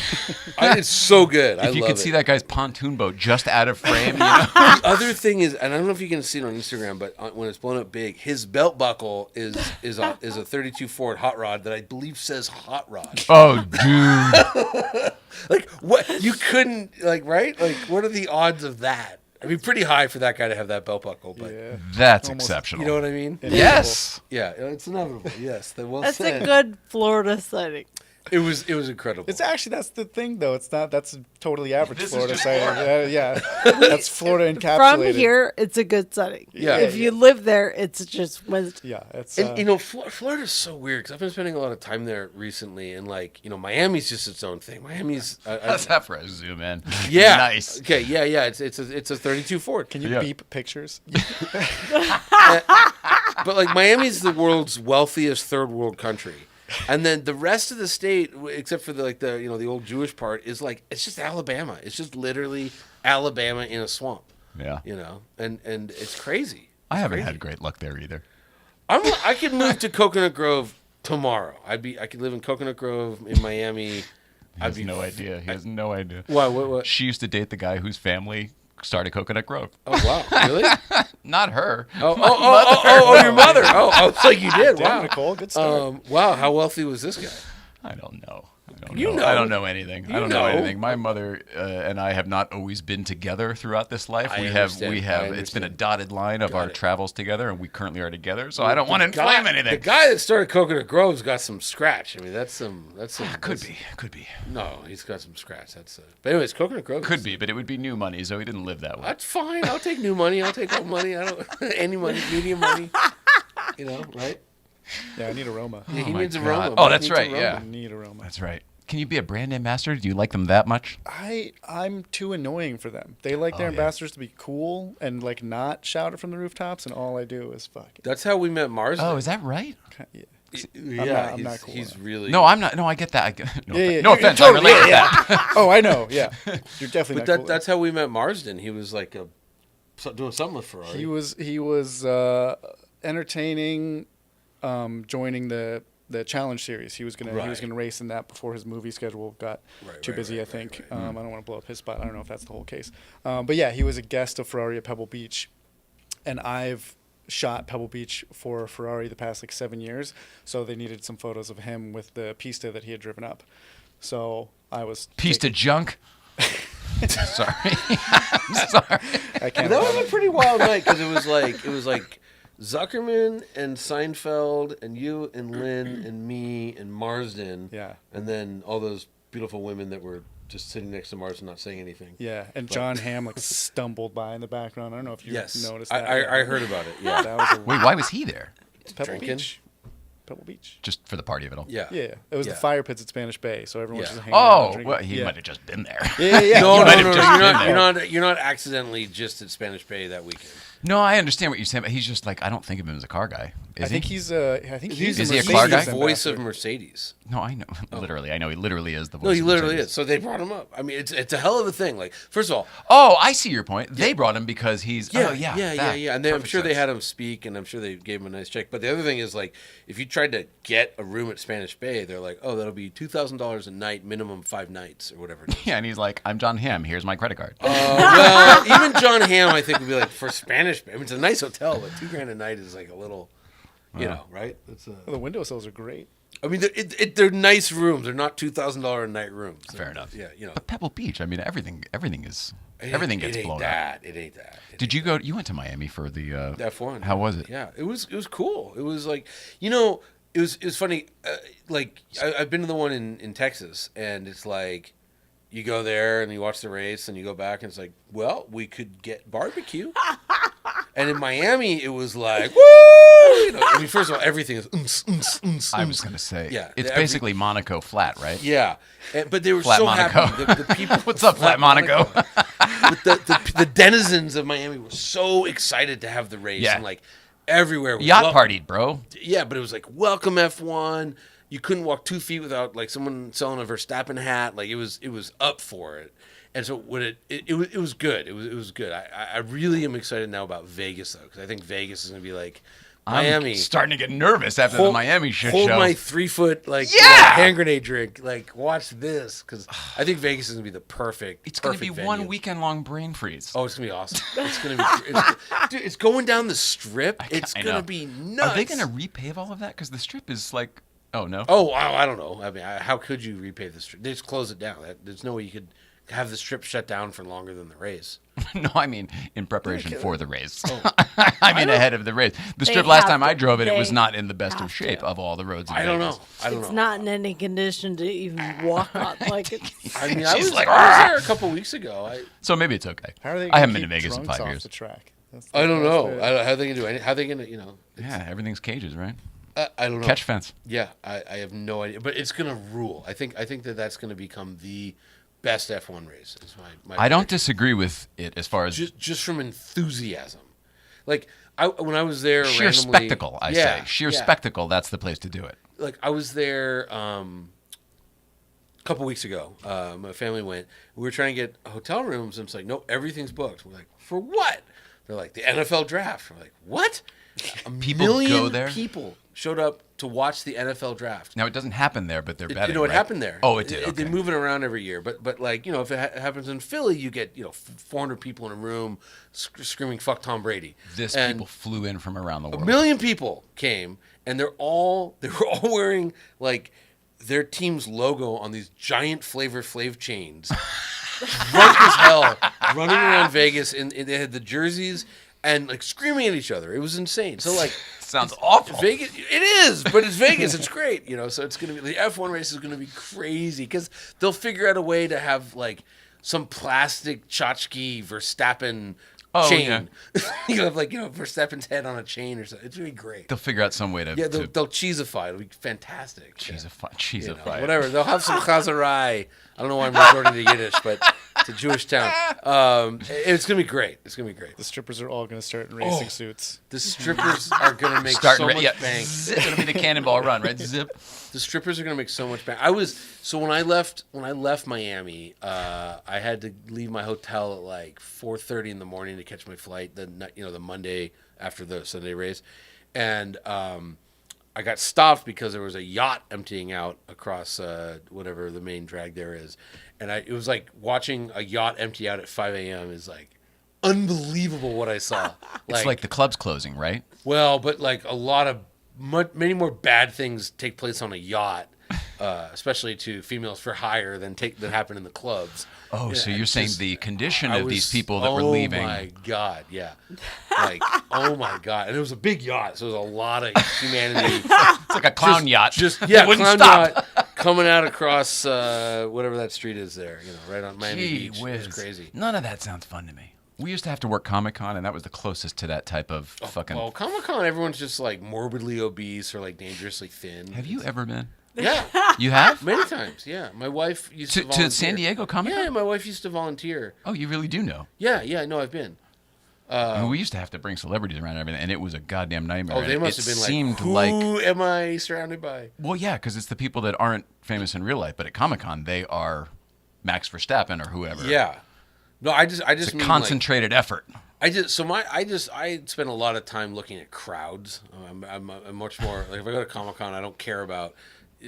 it's so good. If you could see that guy's pontoon boat just out of frame, The other thing is, and I don't know if you can see it on Instagram, but when it's blown up big, his belt buckle is a 32 Ford hot rod that I believe says hot rod. Oh, dude. Like what? You couldn't right? Like what are the odds of that? I mean, pretty high for that guy to have that belt buckle, but That's exceptional. you know what I mean? Yes. Yeah, it's inevitable. Yes, That's said. a good Florida setting. It was incredible. It's actually, that's the thing though. It's not. That's a totally average This is Florida just setting. Florida. Yeah, that's Florida encapsulated. From here, it's a good setting. Yeah. If you live there, it's just Yeah, it's. And Florida's so weird because I've been spending a lot of time there recently, and Miami's just its own thing. Miami's How's that for a zoom in? yeah, Nice. Okay, yeah. It's a 32 Ford. Can you beep pictures? But like Miami's the world's wealthiest third world country. And then the rest of the state, except for the old Jewish part, is like it's just Alabama. It's just literally Alabama in a swamp. Yeah. And it's crazy. I haven't had great luck there either. I could move to Coconut Grove tomorrow. I could live in Coconut Grove in Miami. He has no idea. He has no idea. Why? What? She used to date the guy whose family started Coconut Grove. Oh wow, really? Not her. Oh, your mother. Oh, it's like you did. Damn, Wow, Nicole, good start. wow, how wealthy was this guy? I don't know. You know. I don't know anything. I don't know know. anything. My mother and I have not always been together throughout this life. I We understand. have. It's been a dotted line of our it. travels together, and we currently are together. So I don't want to inflame anything. The guy that started Coconut Grove's got some scratch. I mean, that's some. Could be. No, he's got some scratch. But anyways, Coconut Grove Could be, but it would be new money, so he didn't live that way. That's fine. I'll take new money. I'll take old money. I don't any money, medium money. Right? Yeah, I need aroma. Yeah, he my needs God. aroma. Oh, Mike that's needs right, aroma. yeah. I need aroma. That's right. Can you be a brand ambassador? Do you like them that much? I'm too annoying for them. They like their ambassadors to be cool and like not shout it from the rooftops, and all I do is fuck it. That's how we met Marsden. Oh, is that right? Yeah. Yeah, I'm not cool he's enough. really. No, I'm not. No, I get that. No, Yeah, no offense. totally, I relate to that. Oh, I know. Yeah, you're definitely But not cool that's how we met Marsden. He was like doing something with Ferrari. He was entertaining, joining the Challenge series. He was gonna race in that before his movie schedule got too busy. I think. I don't want to blow up his spot. I don't know if that's the whole case. But yeah, he was a guest of Ferrari at Pebble Beach, and I've shot Pebble Beach for Ferrari the past 7 years. So they needed some photos of him with the Pista that he had driven up. So I was Piece of junk. Sorry. I'm sorry. I can't. That was a pretty wild night because it was like Zuckerman and Seinfeld and you and Lynn and me and Marsden. Yeah. And then all those beautiful women that were just sitting next to Marsden, not saying anything. Yeah, and John Hamm stumbled by in the background. I don't know if you noticed that. I heard about it. Yeah. That was a Wait, why was he there? Pebble Drinking. Beach. Pebble Beach. Just for the party of it all? Yeah. Yeah, it was Yeah. the fire pits at Spanish Bay, so everyone was Yeah. just hanging out. Oh, and drinking. well, he yeah. might have just been there. Yeah. No, might no, have no, just been there. you're not accidentally just at Spanish Bay that weekend. No, I understand what you're saying, but he's just like, I don't think of him as a car guy. I think he's a Is he a Mercedes car guy? The voice of ambassador. Mercedes. No, I know. Literally. I know he literally is the voice. No, he of literally Mercedes. is. So they brought him up. I mean, it's a hell of a thing. Like, first of all, Oh, I see your point. They brought him because he's. yeah, oh, yeah. yeah. And then I'm Perfect sure they sense. had him speak, and I'm sure they gave him a nice check. But the other thing is, like, if you tried to get a room at Spanish Bay, they're like, oh, that'll be $2,000 a night, minimum 5 nights or whatever it is. Yeah, and he's like, I'm John Hamm. Here's my credit card. Well, even John Hamm, I think, would be like, for Spanish Bay. I mean, it's a nice hotel, but $2,000 a night is like a little, you know, right? It's Well, the window sills are great. I mean, they're nice rooms. They're not $2,000 a night rooms. Fair enough. Yeah, you know. But Pebble Beach, I mean, everything gets It blown ain't up. that. It ain't that. Did you go? You went to Miami for the F1? How was it? Yeah, it was cool. It was like, you know, it was funny. Like I've been to the one in Texas, and it's like you go there and you watch the race, and you go back, and it's like, well, we could get barbecue. And in Miami, it was like, woo! You know, I mean, first of all, everything is. I was going to say, Yeah, it's every- basically Monaco flat, right? Yeah, but they were Flat so Monaco. happy. The people. What's up, Flat Monaco? But the denizens of Miami were so excited to have the race, Yeah. and like everywhere. Was Yacht partied, bro. Yeah, but it was like welcome F1. You couldn't walk 2 feet without like someone selling a Verstappen hat. Like it was up for it. And so when it was good. It was good. I really am excited now about Vegas though, because I think Vegas is going to be like Miami. I'm starting to get nervous after the Miami shit hold show. my 3 foot Yeah! hand grenade drink. Like watch this, because I think Vegas is going to be the perfect. It's going to be perfect one venue. weekend long brain freeze. Oh, it's gonna be awesome. It's gonna be, dude. It's going down the strip. It's I gonna know. be nuts. Are they going to repave all of that? Because the strip is like, oh no. Oh, I don't know. I mean, how could you repave the strip? They just close it down. There's no way you could have the strip shut down for longer than the race. No, I mean in preparation for the race. Oh. I mean ahead of the race. The They strip last have time I to- drove it, it was they not in the best of have shape to. of all the roads in I don't Vegas. know. I don't It's know. not in any condition to even walk on. Like it's. I mean, I She's was, like, I was "Rah!" there a couple weeks ago. So maybe it's okay. How are they? I gonna haven't been to keep Vegas in drunks 5 off years. The track? That's I don't know. the- How are they gonna do it? How are they gonna, Yeah, everything's cages, right? I don't know. Catch fence. Yeah, I have no idea. But it's gonna rule. I think that's gonna become the best F1 race. Is my I don't prediction. disagree with it as far as just from enthusiasm. Like when I was there, sheer randomly, spectacle, I yeah, say. Sheer yeah. spectacle, that's the place to do it. Like I was there a couple weeks ago. My family went. We were trying to get hotel rooms, and it's like, no, everything's booked. We're like, for what? They're like, the NFL draft. We're like, what? People million go there? people showed up to watch the NFL draft. Now, it doesn't happen there, but they're betting, it right? happened there. Oh, it did. They Okay. move it around every year, but like if it happens in Philly, you get 400 people in a room screaming "fuck Tom Brady." This And people flew in from around the world. a million people came, and they were all wearing like their team's logo on these giant Flavor Flav chains, drunk as hell, running around Vegas, and they had the jerseys and like screaming at each other. It was insane. So like. Sounds awful. Vegas, it is, but it's Vegas. It's great, So it's gonna be the F1 race is gonna be crazy because they'll figure out a way to have like some plastic tchotchke Verstappen chain. Yeah. You have Verstappen's head on a chain or something. It's gonna be great. They'll figure out some way to... Yeah, they'll cheesify. It'll be fantastic. Cheesify. Whatever. They'll have some chazarai. I don't know why I'm resorting to Yiddish, but it's a Jewish town. It's gonna be great. It's gonna be great. The strippers are all going to start in racing suits. The strippers are gonna make Start so much bank. It's going to be the cannonball run, right? Zip. The strippers are gonna make so much bank. When I left Miami, I had to leave my hotel at like 4:30 in the morning to catch my flight the Monday after the Sunday race, and I got stopped because there was a yacht emptying out across whatever the main drag there is, and it was like watching a yacht empty out at 5 a.m. is like unbelievable what I saw. It's like the club's closing, right? Well, but like a lot of many more bad things take place on a yacht, especially to females for hire than happen in the clubs. Oh, Yeah, so you're it's saying just- the condition I of these was- people that were leaving. Oh my god, yeah, like oh my god, and it was a big yacht, so there was a lot of humanity. It's like a clown yacht. Just It wouldn't clown stop. yacht coming out across whatever that street is there, right on Miami Gee Beach. whiz. It was crazy. None of that sounds fun to me. We used to have to work Comic-Con, and that was the closest to that type of fucking... Well, Comic-Con, everyone's just like morbidly obese or like dangerously thin. Have you ever been? Yeah, You have? many times. Yeah, my wife used to To volunteer. San Diego Comic-Con? Yeah, my wife used to volunteer. Oh, you really do know. Yeah, no, I've been. I mean, we used to have to bring celebrities around and everything, and it was a goddamn nightmare. Oh, they And must it have been seemed like, who am I surrounded by? Well, yeah, because it's the people that aren't famous in real life, but at Comic-Con, they are Max Verstappen or whoever. Yeah. No, I just It's a mean concentrated effort. I spend a lot of time looking at crowds. I'm much more like if I go to Comic-Con, I don't care about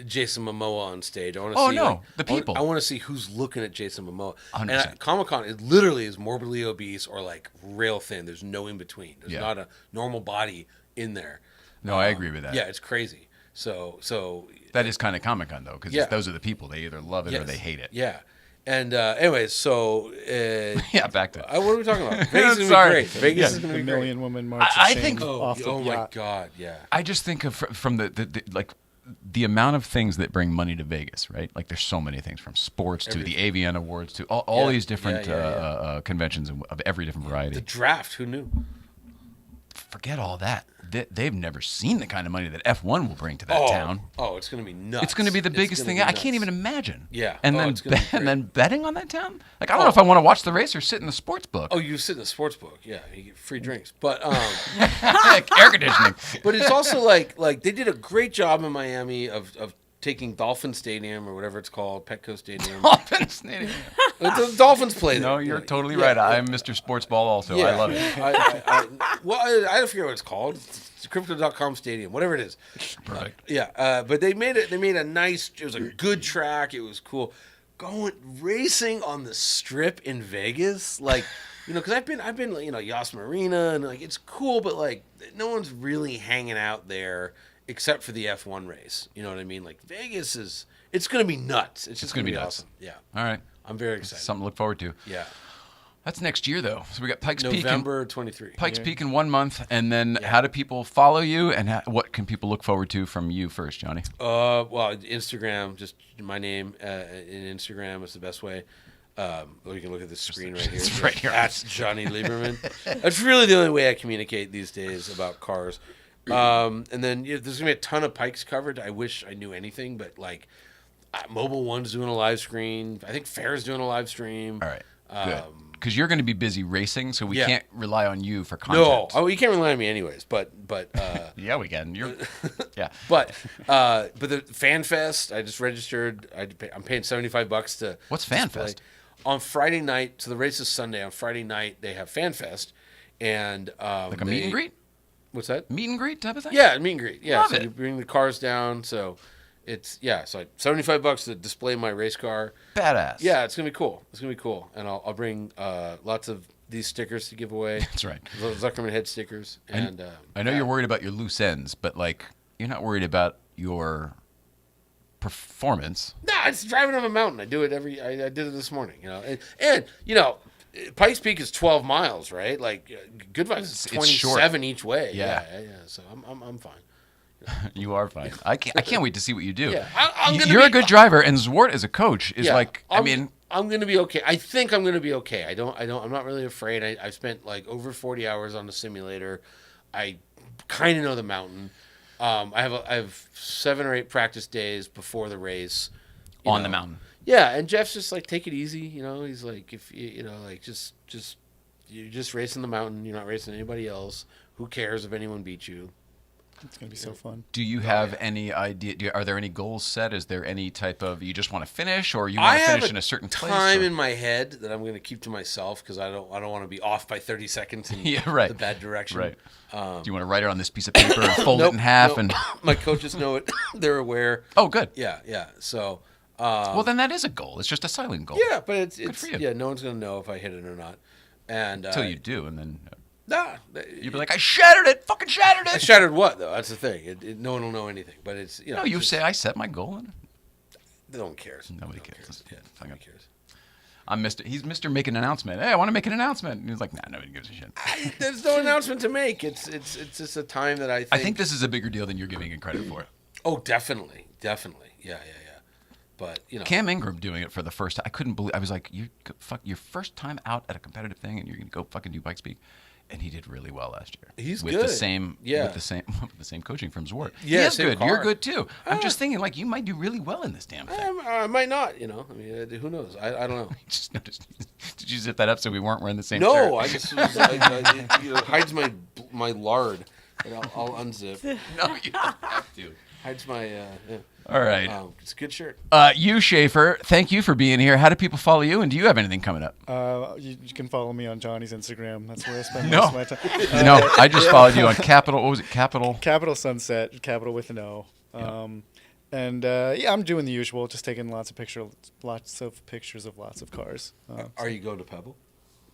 Jason Momoa on stage. I want to Oh, see no, the people. I want to see who's looking at Jason Momoa. 100%. And at Comic-Con, it literally is morbidly obese or like rail thin. There's no in between. There's Yeah. not a normal body in there. No, I agree with that. Yeah, it's crazy. So That is kind of Comic-Con, though, because Yeah. those are the people. They either love it or yes. they hate it. Yeah. And anyways, so Yeah, back to what are we talking about? Vegas is gonna Sorry. be great. Vegas is The gonna be great. million woman march. I of think- shame off the Oh my yacht. god, yeah. I just think of from the like the amount of things that bring money to Vegas, right? Like there's so many things from sports to the AVN Awards to all Yeah. these different Yeah. conventions of every different variety. The draft, who knew? forget all that. They've never seen the kind of money that F1 will bring to that town. Oh, it's going to be nuts. It's going to be the biggest thing. I can't even imagine. Yeah. And then it's gonna be and great. then betting on that town. Like I don't know if I want to watch the race or sit in the sports book. Oh, you sit in the sports book. Yeah, you get free drinks. But Like air conditioning. but it's also like they did a great job in Miami of taking Dolphin Stadium or whatever it's called, Petco Stadium. Dolphins. Stadium. The Dolphins play there. No, you're totally right. I'm Mr. Sports Ball also. I love it. I don't forget what it's called. It's Crypto.com Stadium, whatever it is. Perfect. But they made it. They made a nice. It was a good track. It was cool. Going racing on the Strip in Vegas, like because I've been Yas Marina and like it's cool, but like no one's really hanging out there except for the F1 race. You know what I mean? Like Vegas it's going to be nuts. It's just going to be nuts. awesome. Yeah. All right. I'm very excited. Something to look forward to. Yeah. That's next year, though. So we got Pikes Peak. November 23. Pikes Peak in 1 month. And then how do people follow you? And what can people look forward to from you first, Johnny? Well, Instagram, just my name in Instagram is the best way. You can look at the screen right here. It's right here. That's Jonny Lieberman. That's really the only way I communicate these days about cars. And then there's going to be a ton of Pikes coverage. I wish I knew anything, but like Mobile One's doing a live stream. I think Fair's doing a live stream. All right. Good. Because you're going to be busy racing, so we can't rely on you for content. No, you can't rely on me anyways. But yeah, we can. Yeah. But the Fan Fest, I just registered. I'm paying $75 to. What's Fan display. Fest? On Friday night, so the race is Sunday. On Friday night, they have Fan Fest, and like a meet and greet. What's that? Meet and greet type of thing. Yeah, meet and greet. Yeah, Love so it. you bring the cars down. So it's so $75 to display my race car. Badass. Yeah, it's gonna be cool. It's gonna be cool, and I'll bring lots of these stickers to give away. That's right. The Zuckerman head stickers, and I know you're worried about your loose ends, but like you're not worried about your performance. Nah, it's driving up a mountain. I do it I did it this morning, and Pikes Peak is 12 miles, right? Like Good Vibes is 27 each way. Yeah. So I'm fine. You are fine. I can't wait to see what you do. Yeah, you're a good driver, and Zwart as a coach is I'm going to be okay. I think I'm going to be okay. I'm not really afraid. I've spent like over 40 hours on the simulator. I kind of know the mountain. I have 7 or 8 practice days before the race. On the mountain. Yeah, and Jeff's just like, take it easy. He's like, if just you're just racing the mountain. You're not racing anybody else. Who cares if anyone beats you? It's going to be so fun. Do you have any idea? Are there any goals set? Is there any type of you just want to finish, or you want to finish in a certain place? I have a time in my head that I'm going to keep to myself because I don't want to be off by 30 seconds in the bad direction. Right. Do you want to write it on this piece of paper and fold it in half? And my coaches know it; they're aware. Oh, good. Yeah. So. Well, then that is a goal. It's just a silent goal. Yeah, but it's good for you. Yeah, no one's going to know if I hit it or not. And until you do, and then. Nah, you'd be like, I shattered it, fucking shattered it. I shattered what though? That's the thing. No one will know anything. But it's No, you say I set my goal. And no one cares. Nobody cares. Yeah, nobody cares. He's Mr. Make an announcement. Hey, I want to make an announcement. And he's like, nah, nobody gives a shit. There's no announcement to make. It's just a time that I think this is a bigger deal than you're giving it credit for. Oh, definitely. Yeah. But Cam Ingram doing it for the first time. I couldn't believe. I was like, your first time out at a competitive thing, and you're gonna go fucking do Pikes Peak. And he did really well last year. He's with good. with the same coaching from Zwart. Yeah, he is good. Car. You're good too. I'm just thinking like you might do really well in this damn thing. I might not. I mean, who knows? I don't know. Just noticed. Did you zip that up so we weren't wearing the same shirt? No, I just it hides my lard. But I'll unzip. No, you don't have to. Hides my. All right. It's a good shirt. You, Schaefer, thank you for being here. How do people follow you, and do you have anything coming up? You can follow me on Johnny's Instagram. That's where I spend most of my time. No, I just followed you on Capital. What was it? Capital Sunset. Capital with an O. And I'm doing the usual, just taking lots of pictures of lots of cars. Are you going to Pebble?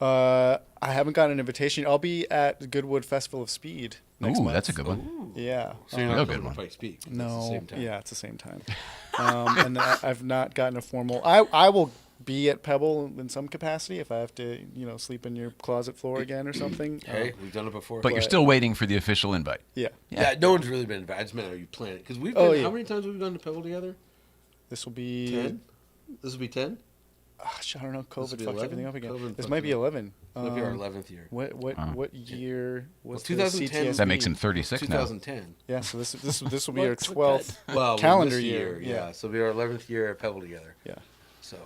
I haven't gotten an invitation. I'll be at the Goodwood Festival of Speed next month. That's a good one. Yeah. So you're not going to Pikes Peak? No. It's the same time. And I've not gotten a formal. I will be at Pebble in some capacity if I have to, sleep in your closet floor again or something. Hey, we've done it before. But you're still waiting for the official invite. Yeah. No one's really been invited. I just meant, are you planning? Because we've been. How many times have we gone to Pebble together? This will be 10. This will be 10. I don't know. COVID be fucked 11? everything up again. COVID This fucked might it be up. 11. It'll be our 11th year. What year was Well, the 2010 CTSB? That makes him 36 now. 2010. Yeah, so this will be our Looks 12th Well, calendar this year. Yeah, so it'll be our 11th year at Pebble together. Yeah. So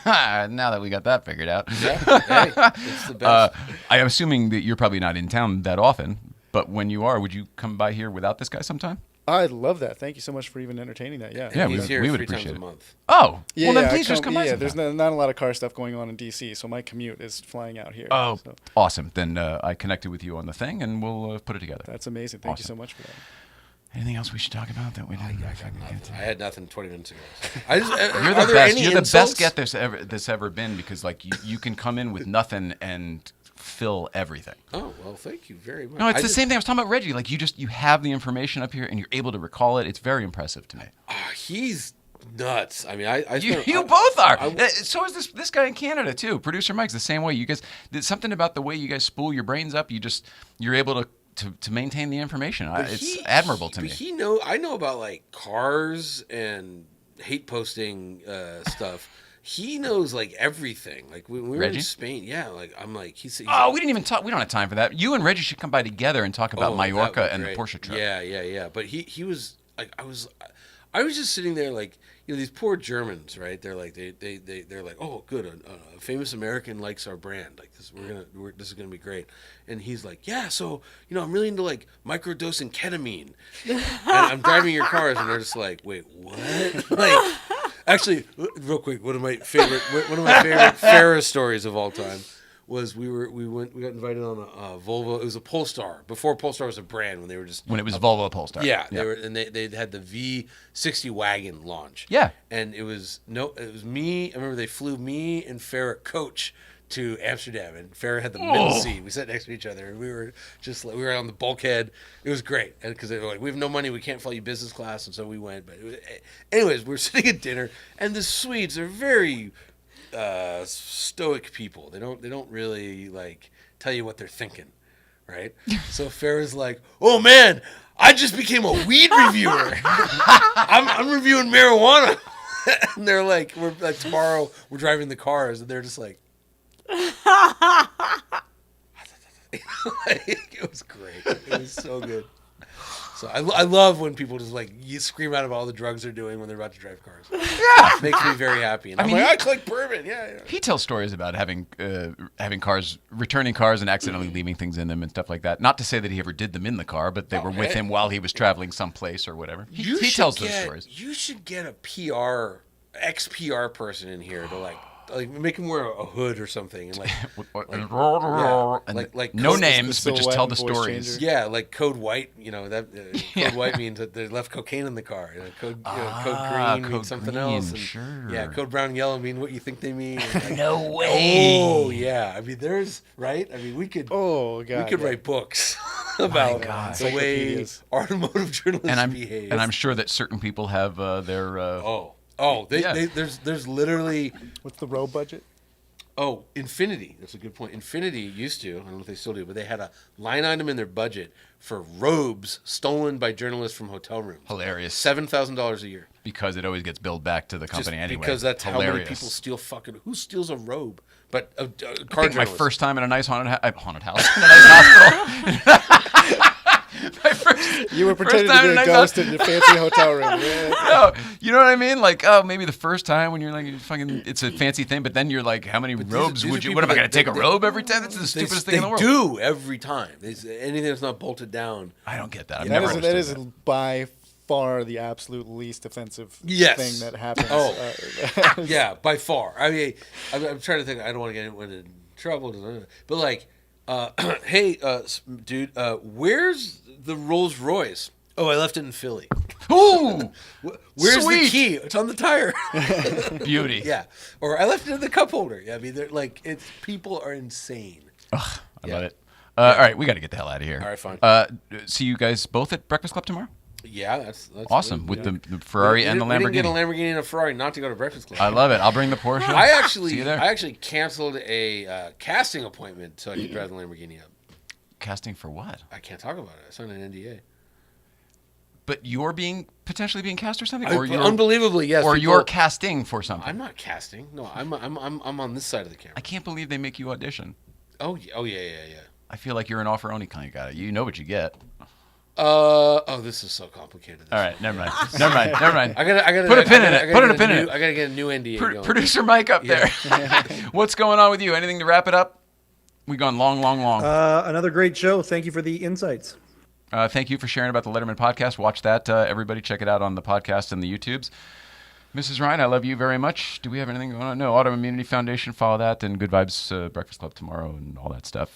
Now that we got that figured out. yeah, hey, it's the best. I am assuming that you're probably not in town that often, but when you are, would you come by here without this guy sometime? I love that. Thank you so much for even entertaining that. Yeah. Yeah, He's here we would 3 appreciate times it. a month. Oh, Yeah, well then I please just come by. Yeah, sometime. there's not a lot of car stuff going on in DC, so my commute is flying out here. Oh, so awesome. Then I connected with you on the thing, and we'll put it together. that's amazing. Thank you Awesome. so much for that. Anything else we should talk about that we didn't? I had nothing 20 minutes ago. I just, You're are the there best. any You're the insults? best guest that's ever been because like you can come in with nothing and fill everything. Oh well, thank you very much. No, it's I the just- same thing I was talking about Reggie. Like you have the information up here and you're able to recall it. It's very impressive to me. He's nuts. I mean, I You spent- both are. I- So is this guy in Canada too. Producer Mike's the same way. You guys, there's something about the way you guys spool your brains up. You're able to maintain the information. but It's admirable to me. but I know about like cars and hate posting stuff. He knows like everything. Like when we were Reggie? in Spain, yeah. Like I'm like he's Oh, we didn't even talk. We don't have time for that. You and Reggie should come by together and talk about Oh, that would Mallorca be and the great. Porsche trip. Yeah. But he was like I was just sitting there like these poor Germans, right? They're like they're like, oh good, a famous American likes our brand, like this this is gonna be great, and he's like, yeah, so I'm really into like microdosing ketamine, and I'm driving your cars, and they're just like, wait, what? Like, actually, real quick, one of my favorite Ferris stories of all time was we got invited on a Volvo. It was a Polestar before Polestar was a brand when they were just When it was Volvo Polestar. yeah, they had the V60 wagon launch. Yeah. And it was me. I remember they flew me and Farrah coach to Amsterdam, and Farrah had the middle seat. We sat next to each other, and we were just like, we were on the bulkhead. It was great, and because they were like, we have no money, we can't fly you business class, and so we went. But anyways, we were sitting at dinner, and the Swedes are very stoic people. They don't really like tell you what they're thinking, right? So Farrah's like, "Oh man, I just became a weed reviewer. I'm reviewing marijuana." And they're like, "We're like tomorrow we're driving the cars," and they're just like, it was great. It was so good. So I love when people just like you scream out about all the drugs they're doing when they're about to drive cars. Yeah, it makes me very happy. And I'm like, I collect bourbon. Yeah. He tells stories about having cars, returning cars, and accidentally leaving things in them and stuff like that. Not to say that he ever did them in the car, but they were with him while he was traveling someplace or whatever. He tells those stories. You should get a ex-PR person in here to like make him wear a hood or something and like no Code- names, but just tell the voice stories. changer. Yeah, like Code White. That Code White means that they left cocaine in the car. Code Green Code means something Green, else. And, sure. Yeah, Code Brown and Yellow mean what you think they mean. And like, No way. Oh yeah. I mean, there's right. I mean, we could. Oh god. We could write books about the way Encyclopedias. automotive journalists behave. And I'm sure that certain people have their. There's literally What's the road budget? Infinity. That's a good point. Infinity used to, I don't know if they still do, but they had a line item in their budget for robes stolen by journalists from hotel rooms. Hilarious. $7,000 a year. Because it always gets billed back to the company anyway. Because that's Hilarious. how many people steal who steals a robe? But a I car think my journalist. first time in a nice haunted house, in a nice hospital. My first, You were first pretending to time be in a a ghost in your fancy hotel room. Yeah. No, you know what I mean? Like, maybe the first time when you're like, it's a fancy thing, but then you're like, how many robes these would are you? What am I people going to take a robe every time? That's the stupidest thing in the world. They do every time. Anything that's not bolted down. I don't get that. I've That never is understood that. by far the absolute least offensive Yes. thing that happens. Oh. Yeah, by far. I mean, I'm trying to think. I don't want to get anyone in trouble, but like, hey, dude, where's the Rolls Royce? Oh, I left it in Philly. Ooh, Where's sweet. the key? It's on the tire. Beauty. Yeah, or I left it in the cup holder. Yeah, I mean, they're like, people are insane. Ugh, I love it. All right, we got to get the hell out of here. All right, fine. See you guys both at Breakfast Club tomorrow. Yeah, that's Awesome with the Ferrari and the We didn't get a Lamborghini. Lamborghini and a Ferrari not to go to Breakfast Club. I love it. I'll bring the Porsche. See you there. I actually canceled a casting appointment so I could drive the Lamborghini up. Casting for what? I can't talk about it. I signed an NDA. but you're potentially being cast or something, or you're unbelievably, yes. or people- you're casting for something. I'm not casting. No, I'm on this side of the camera. I can't believe they make you audition. Oh yeah. I feel like you're an offer only kind of guy. You know what you get. This is so complicated. All right, never mind. Never mind. I gotta put a pin in it. Put a pin in it. I gotta get a new NDA going. Producer Mike up there. What's going on with you? Anything to wrap it up? We've gone long. Another great show. Thank you for the insights. Thank you for sharing about the Letterman podcast. Watch that, everybody. Check it out on the podcast and the YouTubes. Mrs. Ryan, I love you very much. Do we have anything going on? No, Autoimmunity Foundation, follow that, and Good Vibes Breakfast Club tomorrow and all that stuff.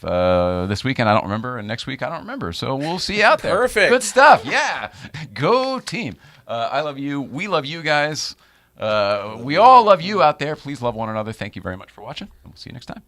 This weekend, I don't remember, and next week, I don't remember. So we'll see you out there. Perfect. Good stuff. Yeah. Go team. I love you. We love you guys. We all love you out there. Please love one another. Thank you very much for watching, and we'll see you next time.